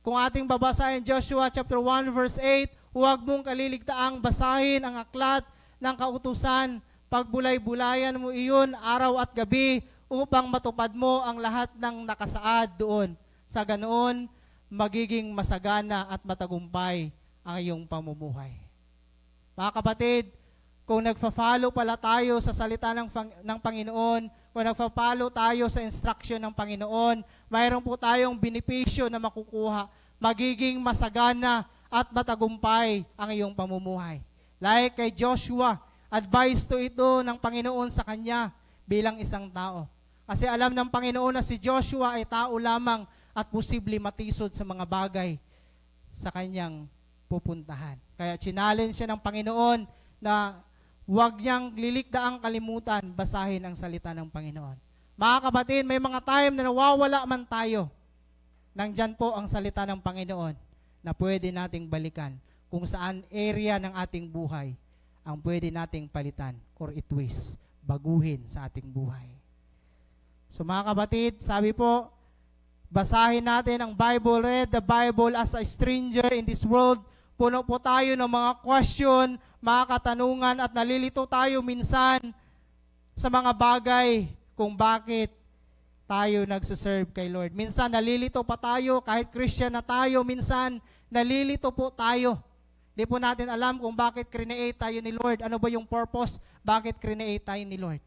Kung ating babasahin Joshua chapter 1 verse 8, huwag mong kaliligtaang basahin ang aklat ng kautusan, pagbulay-bulayan mo iyon araw at gabi upang matupad mo ang lahat ng nakasaad doon. Sa ganoon, magiging masagana at matagumpay ang iyong pamumuhay. Mga kapatid, kung nagfa-follow pala tayo sa salita ng Panginoon, kung nagfa-follow tayo sa instruction ng Panginoon, mayroon po tayong benepisyo na makukuha. Magiging masagana at matagumpay ang iyong pamumuhay. Like kay Joshua, advice to ito ng Panginoon sa kanya bilang isang tao. Kasi alam ng Panginoon na si Joshua ay tao lamang at posible matisod sa mga bagay sa kanyang pupuntahan. Kaya challenge siya ng Panginoon na huwag niyang lilikdaang kalimutan, basahin ang salita ng Panginoon. Mga kapatid, may mga time na nawawala man tayo. Nandyan po ang salita ng Panginoon na pwede nating balikan kung saan area ng ating buhay ang pwede nating palitan or itwist, baguhin sa ating buhay. So mga kapatid, sabi po, basahin natin ang Bible, read the Bible as a stranger in this world. Puno po tayo ng mga question, mga katanungan at nalilito tayo minsan sa mga bagay kung bakit tayo nagsiserve kay Lord. Minsan nalilito pa tayo, kahit Christian na tayo, minsan nalilito po tayo. Di po natin alam kung bakit create tayo ni Lord. Ano ba yung purpose? Bakit create tayo ni Lord?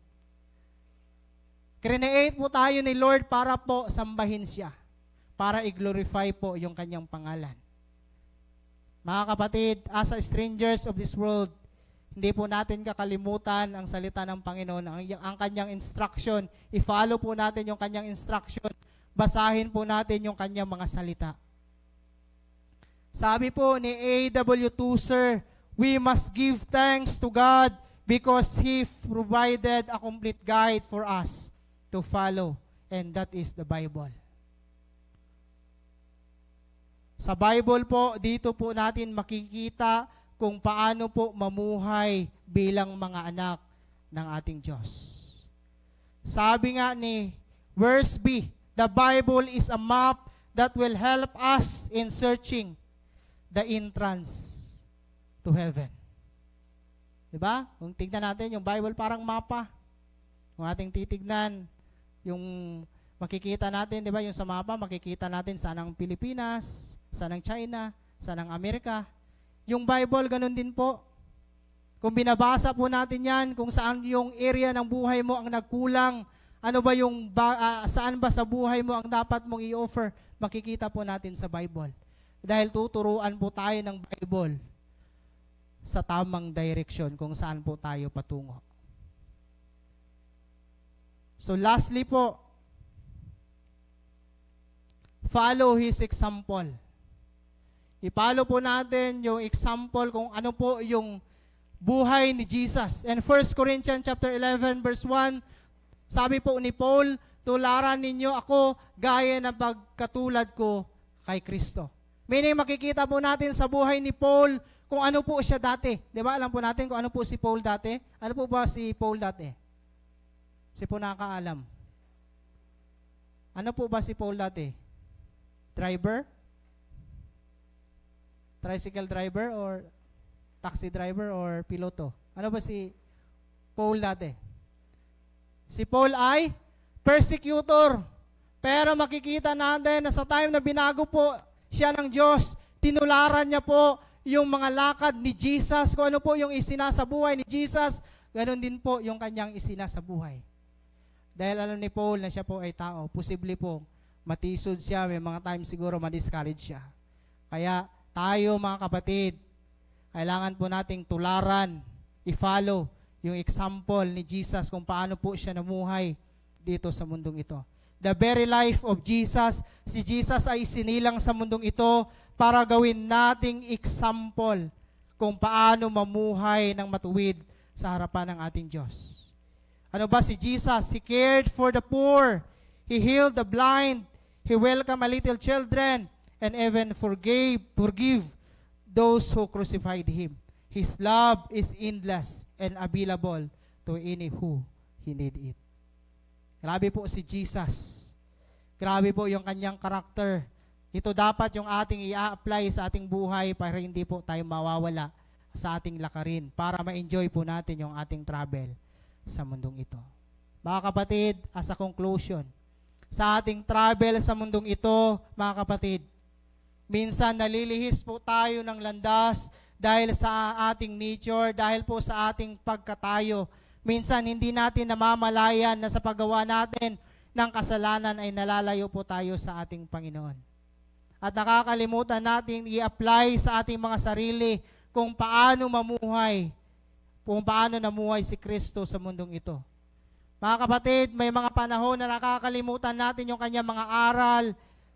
Create po tayo ni Lord para po sambahin siya. Para i-glorify po yung kanyang pangalan. Mga kapatid, as a strangers of this world, hindi po natin kakalimutan ang salita ng Panginoon, ang kanyang instruction. I-follow po natin yung kanyang instruction. Basahin po natin yung kanyang mga salita. Sabi po ni A.W. Tozer, we must give thanks to God because He provided a complete guide for us to follow, and that is the Bible. Sa Bible po, dito po natin makikita kung paano po mamuhay bilang mga anak ng ating Diyos. Sabi nga ni verse B, the Bible is a map that will help us in searching the entrance to heaven. Diba? Kung tignan natin, yung Bible parang mapa. Kung ating titignan, yung makikita natin, diba, yung sa mapa, makikita natin saan ang Pilipinas, saan ang China, saan ang Amerika. Yung Bible, ganun din po. Kung binabasa po natin yan, kung saan yung area ng buhay mo ang nagkulang, ano ba yung, saan ba sa buhay mo ang dapat mong i-offer, makikita po natin sa Bible. Dahil tuturuan po tayo ng Bible sa tamang direction kung saan po tayo patungo. So lastly po, follow His example. I-follow po natin yung example kung ano po yung buhay ni Jesus. And 1 Corinthians chapter 11 verse 1, sabi po ni Paul, tularan ninyo ako gaya ng pagkatulad ko kay Kristo. Meaning makikita po natin sa buhay ni Paul kung ano po siya dati. Di ba? Alam po natin kung ano po si Paul dati. Ano po ba si Paul dati? Si po nakakaalam. Ano po ba si Paul dati? Driver? Tricycle driver or taxi driver or piloto? Ano ba si Paul dati? Si Paul ay persecutor. Pero makikita natin na sa time na binago po siya ng Diyos, tinularan niya po yung mga lakad ni Jesus. Kung ano po yung isinasa buhay ni Jesus, ganun din po yung kanyang isinasa buhay. Dahil alam ni Paul na siya po ay tao, posible po matisod siya, may mga times siguro ma-discourage siya. Kaya tayo mga kapatid, kailangan po nating tularan, i-follow yung example ni Jesus kung paano po siya namuhay dito sa mundong ito. The very life of Jesus, si Jesus ay sinilang sa mundong ito para gawin nating example kung paano mamuhay ng matuwid sa harapan ng ating Diyos. Ano ba si Jesus? He cared for the poor. He healed the blind. He welcomed a little children and even forgive those who crucified Him. His love is endless and available to any who He need it. Grabe po si Jesus. Grabe po yung kanyang karakter. Ito dapat yung ating i-apply sa ating buhay para hindi po tayo mawawala sa ating lakarin, para ma-enjoy po natin yung ating travel sa mundong ito. Mga kapatid, as a conclusion, sa ating travel sa mundong ito, mga kapatid, minsan nalilihis po tayo ng landas dahil sa ating nature, dahil po sa ating pagkatayo. Minsan hindi natin namamalayan na sa paggawa natin ng kasalanan ay nalalayo po tayo sa ating Panginoon. At nakakalimutan natin i-apply sa ating mga sarili kung paano mamuhay, kung paano namuhay si Kristo sa mundong ito. Mga kapatid, may mga panahon na nakakalimutan natin yung kanyang mga aral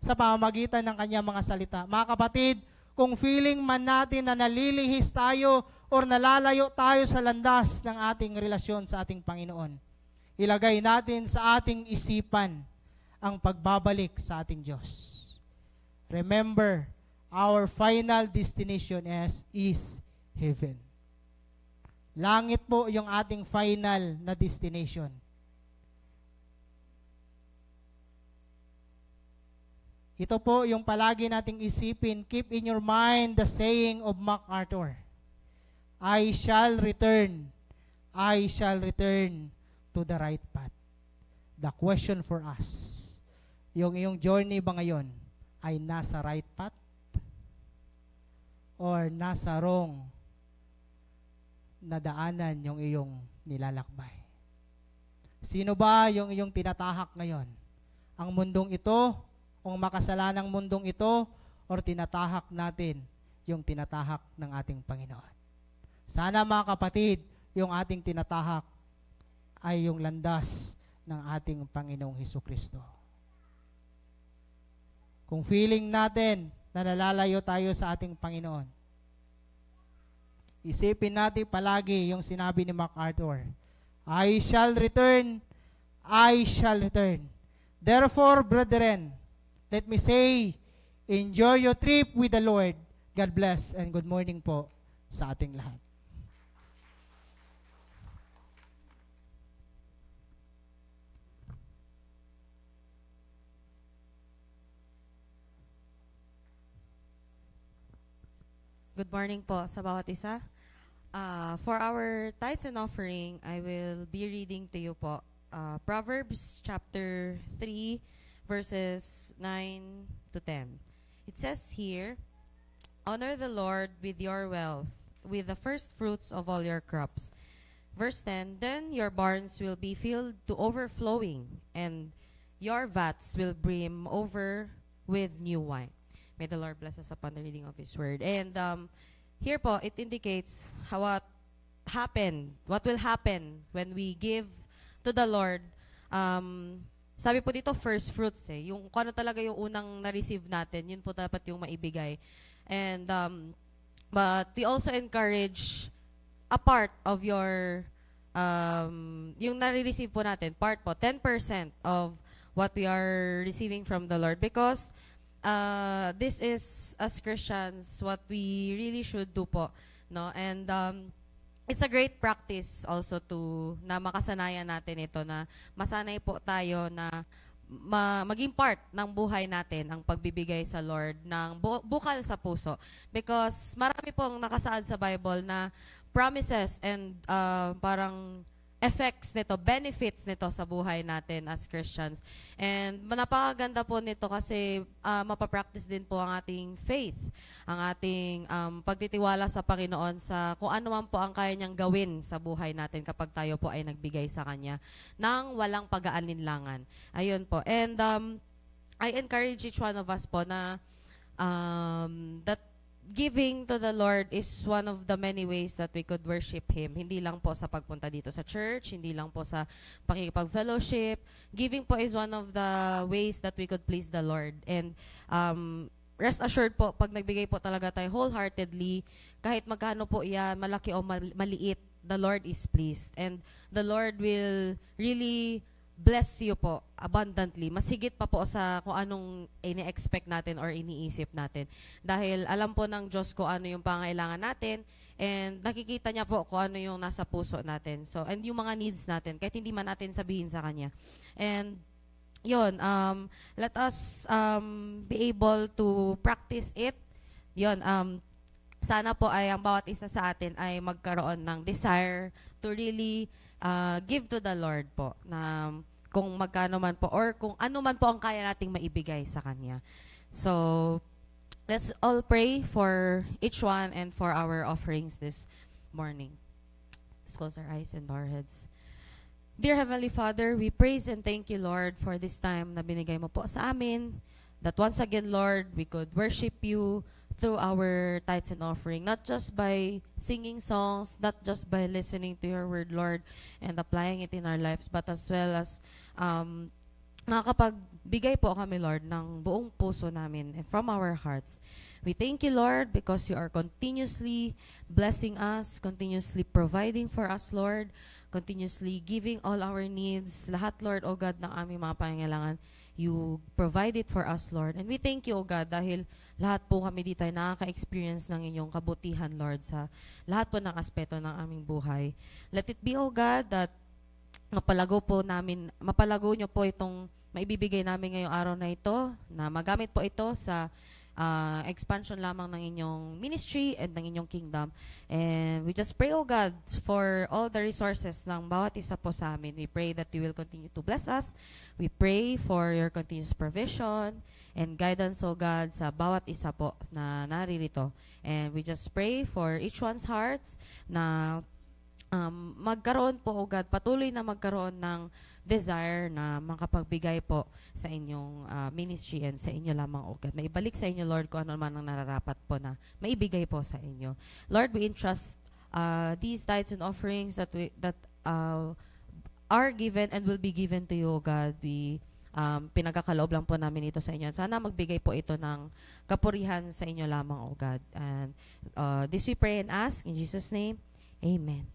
sa pamamagitan ng kanyang mga salita. Mga kapatid, Kung feeling man natin na nalilihis tayo or nalalayo tayo sa landas ng ating relasyon sa ating Panginoon, ilagay natin sa ating isipan ang pagbabalik sa ating Diyos. Remember, our final destination is heaven. Langit po yung ating final na destination. Ito po yung palagi nating isipin. Keep in your mind the saying of MacArthur. I shall return to the right path. The question for us, yung iyong journey ba ngayon ay nasa right path or nasa wrong na daanan yung iyong nilalakbay? Sino ba yung iyong tinatahak ngayon? Ang mundong ito, ang makasalanang mundong ito, or tinatahak natin yung tinatahak ng ating Panginoon? Sana mga kapatid, yung ating tinatahak ay yung landas ng ating Panginoong Hesukristo. Kung feeling natin na nalalayo tayo sa ating Panginoon, isipin natin palagi yung sinabi ni MacArthur, I shall return. Therefore, brethren, let me say, enjoy your trip with the Lord. God bless and good morning po sa ating lahat. Good morning po sa bawat isa. For our tithes and offering, I will be reading to you po Proverbs chapter 3, verses 9 to 10. It says here, honor the Lord with your wealth, with the first fruits of all your crops. Verse 10, then your barns will be filled to overflowing, and your vats will brim over with new wine. May the Lord bless us upon the reading of His word. And here po, it indicates what will happen when we give to the Lord. Sabi po dito, first fruits eh. Yung kung ano talaga yung unang na-receive natin, yun po dapat yung maibigay. And, but we also encourage a part of your, yung nare-receive po natin, part po, 10% of what we are receiving from the Lord. Because, this is, as Christians, what we really should do po. No? And, it's a great practice also na makasanayan natin ito, na masanay po tayo na maging part ng buhay natin ang pagbibigay sa Lord ng bukal sa puso. Because marami pong nakasaad sa Bible na promises and parang effects nito, benefits nito sa buhay natin as Christians. And napakaganda po nito kasi mapapractice din po ang ating faith, ang ating pagtitiwala sa Panginoon sa kung ano man po ang kaya niyang gawin sa buhay natin kapag tayo po ay nagbigay sa Kanya nang walang pag-aalinlangan. Ayun po. And I encourage each one of us po na that giving to the Lord is one of the many ways that we could worship Him. Hindi lang po sa pagpunta dito sa church, hindi lang po sa pakikipag-fellowship. Giving po is one of the ways that we could please the Lord. And rest assured po, pag nagbigay po talaga tayo wholeheartedly, kahit magkano po yan, malaki o maliit, the Lord is pleased. And the Lord will really bless you po abundantly. Mas higit pa po sa kung anong ini-expect natin or iniisip natin. Dahil alam po ng Diyos kung ano yung pangailangan natin and nakikita niya po kung ano yung nasa puso natin. So, and yung mga needs natin, kahit hindi man natin sabihin sa Kanya. And yun, let us be able to practice it. Yun, sana po ay ang bawat isa sa atin ay magkaroon ng desire to really give to the Lord po, na kung magkano man po or kung ano man po ang kaya nating maibigay sa Kanya. So, let's all pray for each one and for our offerings this morning. Let's close our eyes and bow our heads. Dear Heavenly Father, we praise and thank you, Lord, for this time na binigay mo po sa amin, that once again, Lord, we could worship you through our tithes and offering, not just by singing songs, not just by listening to your word, Lord, and applying it in our lives, but as well as makakapagbigay po kami, Lord, ng buong puso namin and from our hearts. We thank you, Lord, because you are continuously blessing us, continuously providing for us, Lord, continuously giving all our needs. Lahat, Lord, O God, ng aming mga pangangailangan, you provide it for us, Lord. And we thank you, O God, dahil lahat po kami dito ay nakaka-experience ng inyong kabutihan, Lord, sa lahat po ng aspeto ng aming buhay. Let it be, O God, that mapalago nyo po itong maibibigay namin ngayong araw na ito, na magamit po ito sa expansion lamang ng inyong ministry and ng inyong kingdom. And we just pray, oh God, for all the resources ng bawat isa po sa amin. We pray that you will continue to bless us. We pray for your continuous provision and guidance, oh God, sa bawat isa po na naririto. And we just pray for each one's hearts na magkaroon po, oh God, patuloy na magkaroon ng desire na makapagbigay po sa inyong ministry and sa inyo lamang, oh God. Maibalik sa inyo, Lord, kung ano man ang nararapat po na maibigay po sa inyo. Lord, we entrust these tithes and offerings that are given and will be given to you, oh God. We pinagkakaloob lang po namin ito sa inyo. Sana magbigay po ito ng kapurihan sa inyo lamang, oh God. And this we pray and ask in Jesus' name. Amen.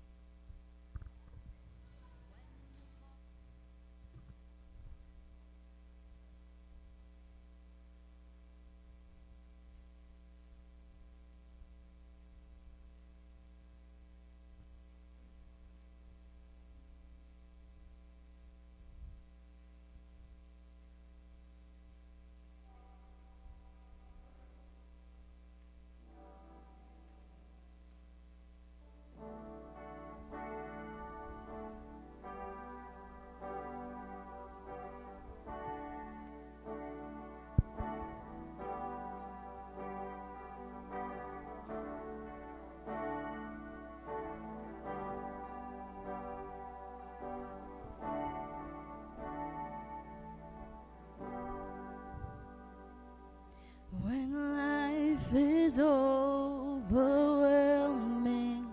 When life is overwhelming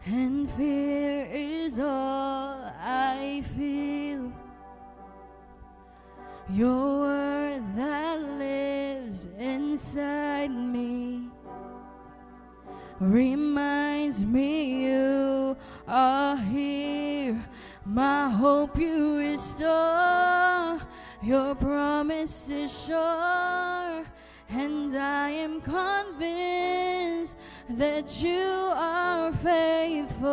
and fear is all I feel, your word that lives inside me reminds me you are here. My hope you restore. Your promise is sure, and I am convinced that you are faithful.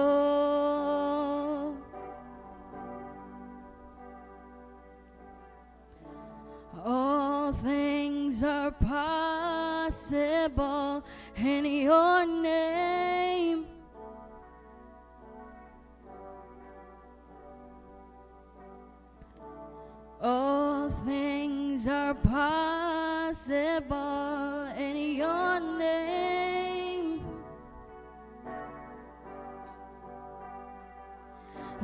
All things are possible in your name. All things are possible in your name.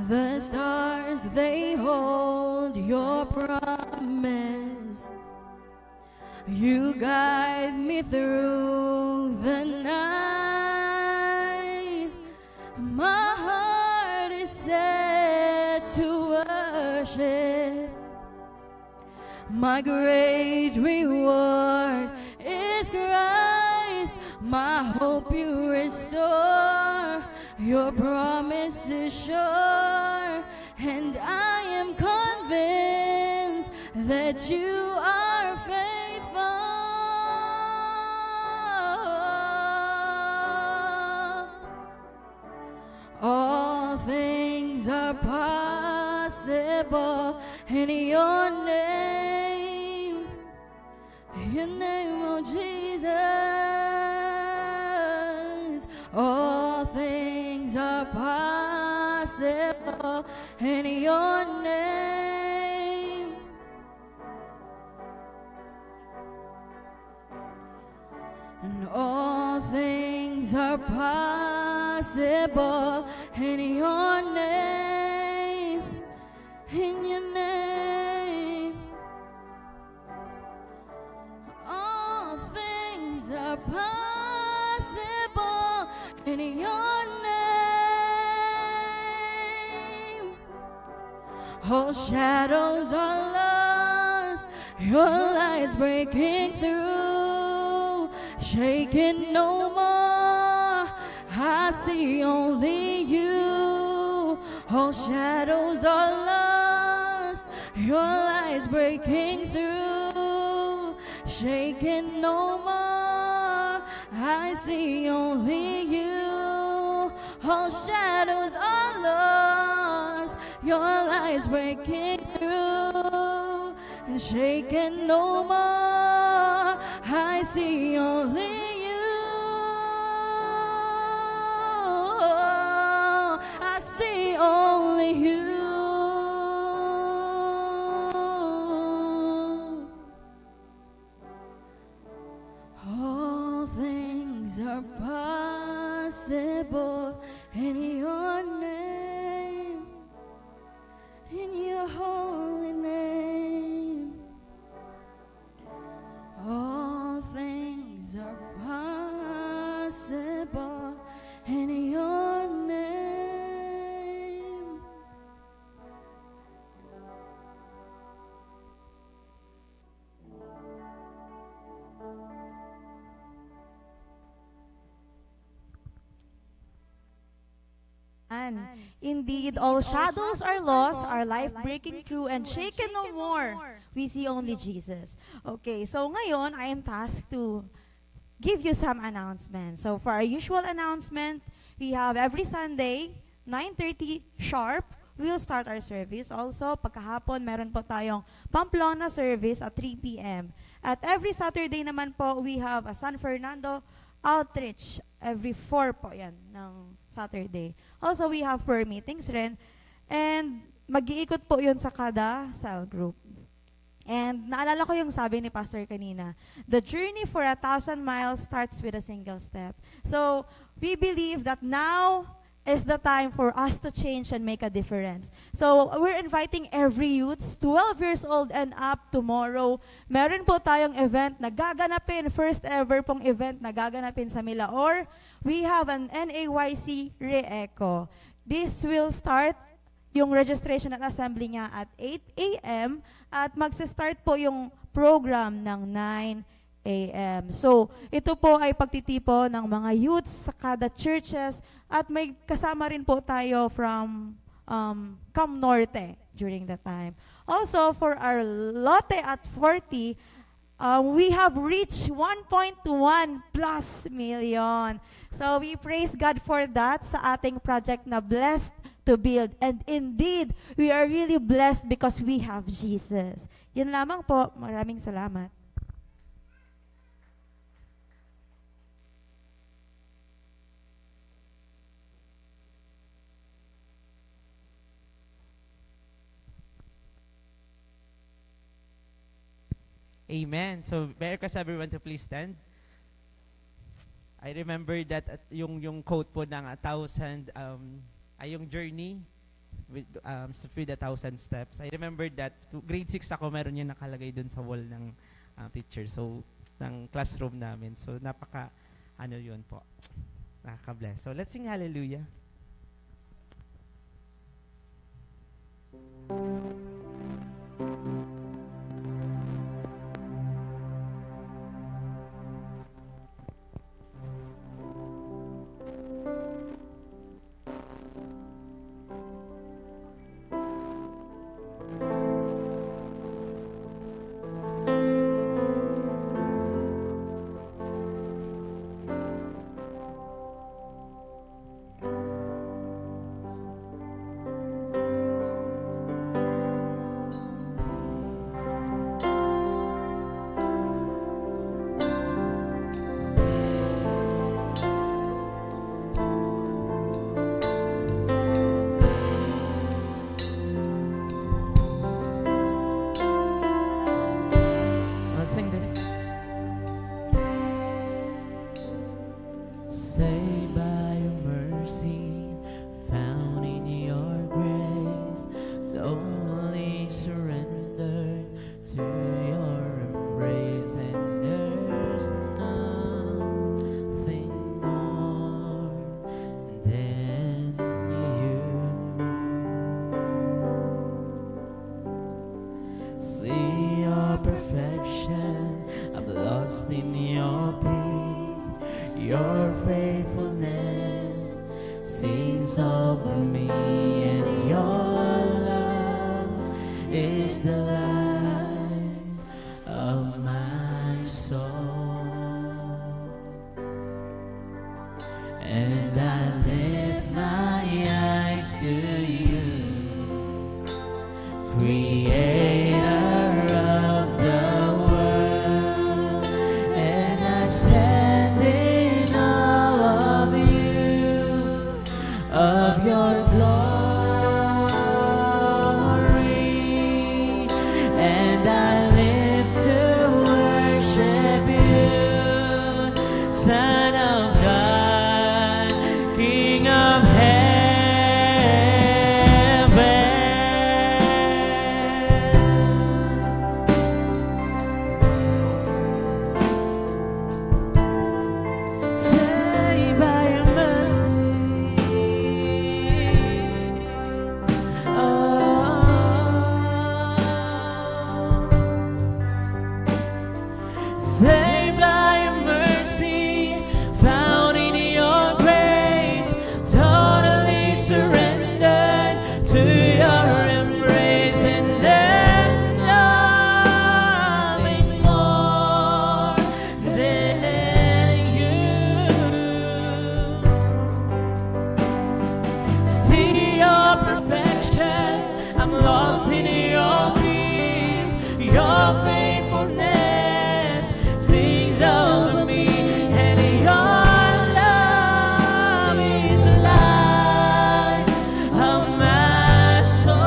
The stars, they hold your promise. You guide me through the night. My heart is set to worship. My great reward is Christ. My hope you restore. Your promise is sure, and I am convinced that you are faithful. All things are possible in your name. In your name, oh Jesus. All things are possible in your name. And all things are possible in your name. In your name. All things are possible in your name. All shadows are lost, your light's breaking through, shaking no more, I see only you. All shadows are lost, your light's breaking through, shaking no more, I see only you. All shadows are lost, your light's breaking through, and shaking no more, I see only you. I see only you. All things are possible in your name, in your holy name. All things are possible in your name. And indeed, all shadows are lost, our life breaking through and shaken no more. We see only Jesus. Okay, so ngayon, I am tasked to give you some announcements. So for our usual announcement, we have every Sunday, 9:30 sharp, we'll start our service. Also, pagkahapon, meron po tayong Pamplona service at 3 p.m. At every Saturday naman po, we have a San Fernando outreach every 4 po yan ng Saturday. Also, we have prayer meetings rin. And mag-iikot po yun sa kada cell group. And naalala ko yung sabi ni Pastor kanina, the journey for 1,000 miles starts with a single step. So, we believe that now is the time for us to change and make a difference. So, we're inviting every youth, 12 years old and up tomorrow. Meron po tayong event na gaganapin, first ever pong event na gaganapin sa Milaor. We have an NAYC Re-Echo. This will start yung registration at assembly niya at 8 a.m. at magsa-start po yung program ng 9 a.m. So, ito po ay pagtitipo ng mga youths sa kada churches at may kasama rin po tayo from Cam Norte during that time. Also, for our Lotte at 40, we have reached 1.1 plus million. So, we praise God for that sa ating project na Blessed to Build. And indeed, we are really blessed because we have Jesus. Yun lamang po. Maraming salamat. Amen. So, may I request everyone to please stand. I remember that yung quote po ng 1,000, ay yung journey with 1,000 steps. I remember that, grade 6 ako, meron yung nakalagay dun sa wall ng teacher. So, ng classroom namin. So, yun po. Nakaka-bless. So, let's sing hallelujah. your faithfulness sings over me, and your love is the light of my soul. And I lift my eyes to you, Creator of the world, and I stand in awe of you, of your glory, and I live to worship you, Son of God, King of saved by your mercy. Saved by your mercy, found in your grace, totally surrendered to your embrace, and there's nothing more than you. See your perfection, I'm lost in your peace, your faithfulness sings over me, and your love is the light of my soul.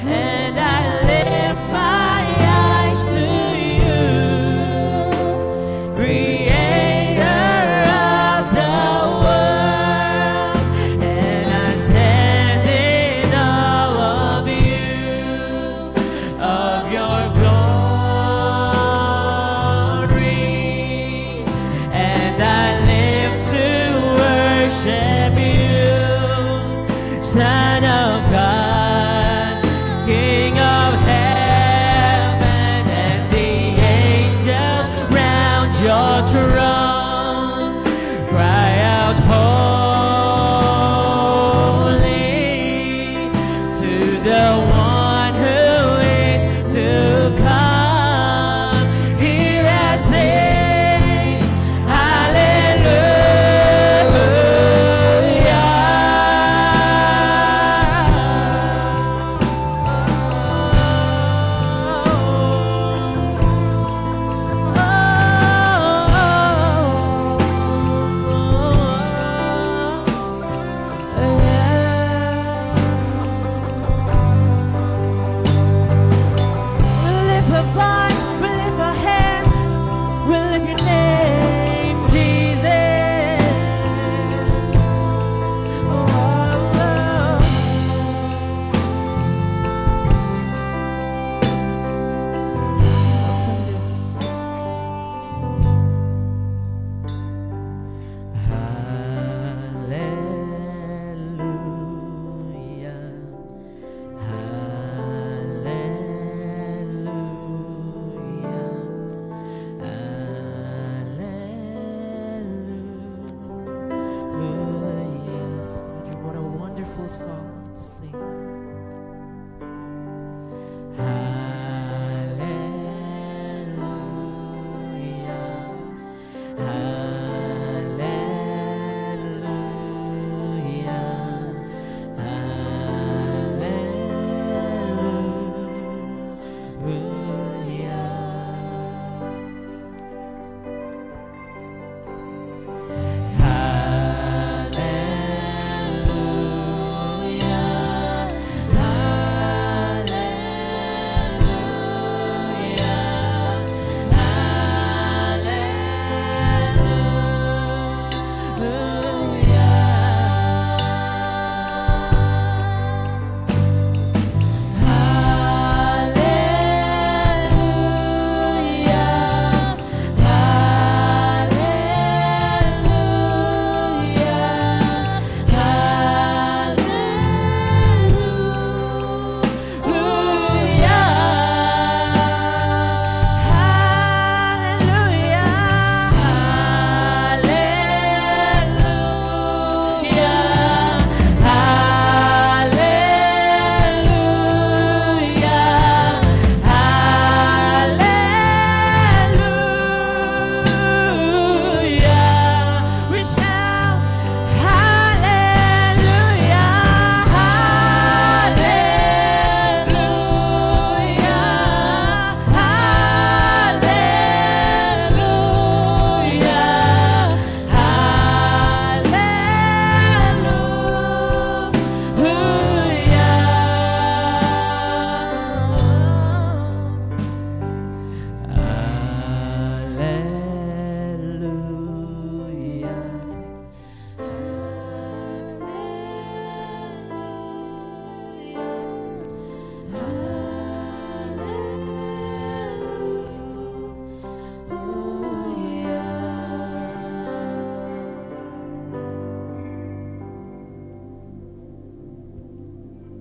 And I lift my eyes to you, Creator of the world, and I stand in awe of you, of your glory, and I live to worship you, Son of God, King of heaven, and the angels round your throne cry out holy to the one who is to come. Here I sing We lift our voice, we lift our hands, we lift your name, Jesus. Let's sing this. Hallelujah, hallelujah. Yes, Father, what a wonderful song to sing. Hallelujah, hallelujah.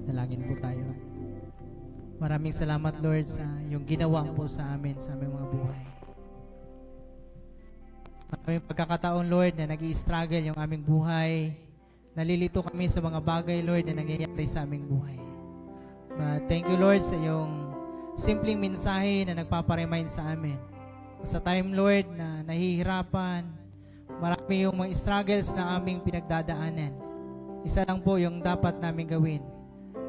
Dalangin po tayo. Maraming salamat, Lord, sa yung ginawa po sa amin, sa aming mga buhay. Maraming pagkakataon, Lord, na nag-i-struggle yung aming buhay. Nalilito kami sa mga bagay, Lord, na nangyayari sa aming buhay. But thank you, Lord, sa yung simpleng mensahe na nagpaparemind sa amin. Sa time, Lord, na nahihirapan, marami yung mga struggles na aming pinagdadaanan. Isa lang po yung dapat namin gawin.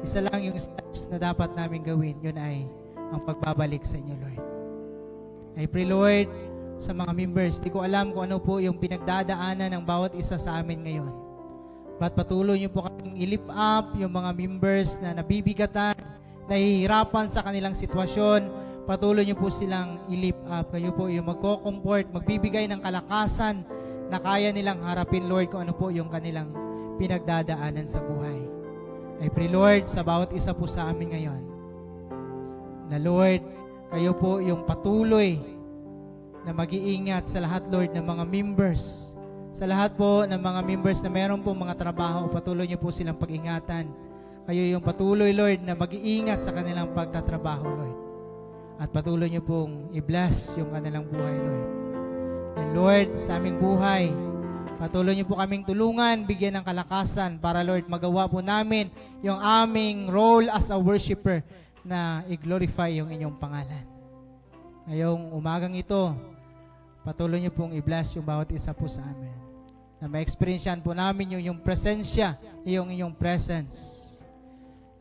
Isa lang yung steps na dapat namin gawin. Yun ay ang pagbabalik sa inyo, Lord. I pray, Lord, sa mga members, di ko alam kung ano po yung pinagdadaanan ng bawat isa sa amin ngayon. But patuloy niyo po kaming i-lift up yung mga members na nabibigatan, nahihirapan sa kanilang sitwasyon. Patuloy niyo po silang i-lift up. Kayo po yung magko-comfort, magbibigay ng kalakasan na kaya nilang harapin, Lord, kung ano po yung kanilang pinagdadaanan sa buhay. I pray, Lord, sa bawat isa po sa amin ngayon, na Lord, kayo po yung patuloy na mag-iingat sa lahat, Lord, ng mga members. Sa lahat po ng mga members na meron po mga trabaho, patuloy niyo po silang pag-ingatan. Kayo yung patuloy, Lord, na mag-iingat sa kanilang pagtatrabaho, Lord. At patuloy niyo pong i-bless yung kanilang buhay, Lord. And Lord, sa aming buhay, patuloy niyo po kaming tulungan, bigyan ng kalakasan para, Lord, magawa po namin yung aming role as a worshiper na i-glorify yung inyong pangalan. Ngayong umagang ito, patuloy niyo pong i-bless yung bawat isa po sa amin. Na ma-experiencean po namin yung presensya, yung inyong presence.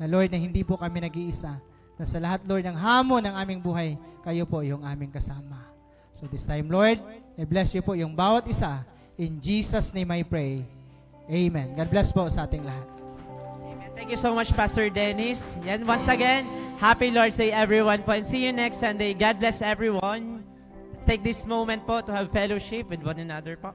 Na Lord, na hindi po kami nag-iisa. Na sa lahat, Lord, ng hamon ng aming buhay, kayo po yung aming kasama. So this time, Lord, I bless you po yung bawat isa. In Jesus' name I pray. Amen. God bless po sa ating lahat. Amen. Thank you so much, Pastor Dennis. Yan, once again, Happy Lord's Day everyone po, and see you next Sunday. God bless everyone. Let's take this moment po to have fellowship with one another po.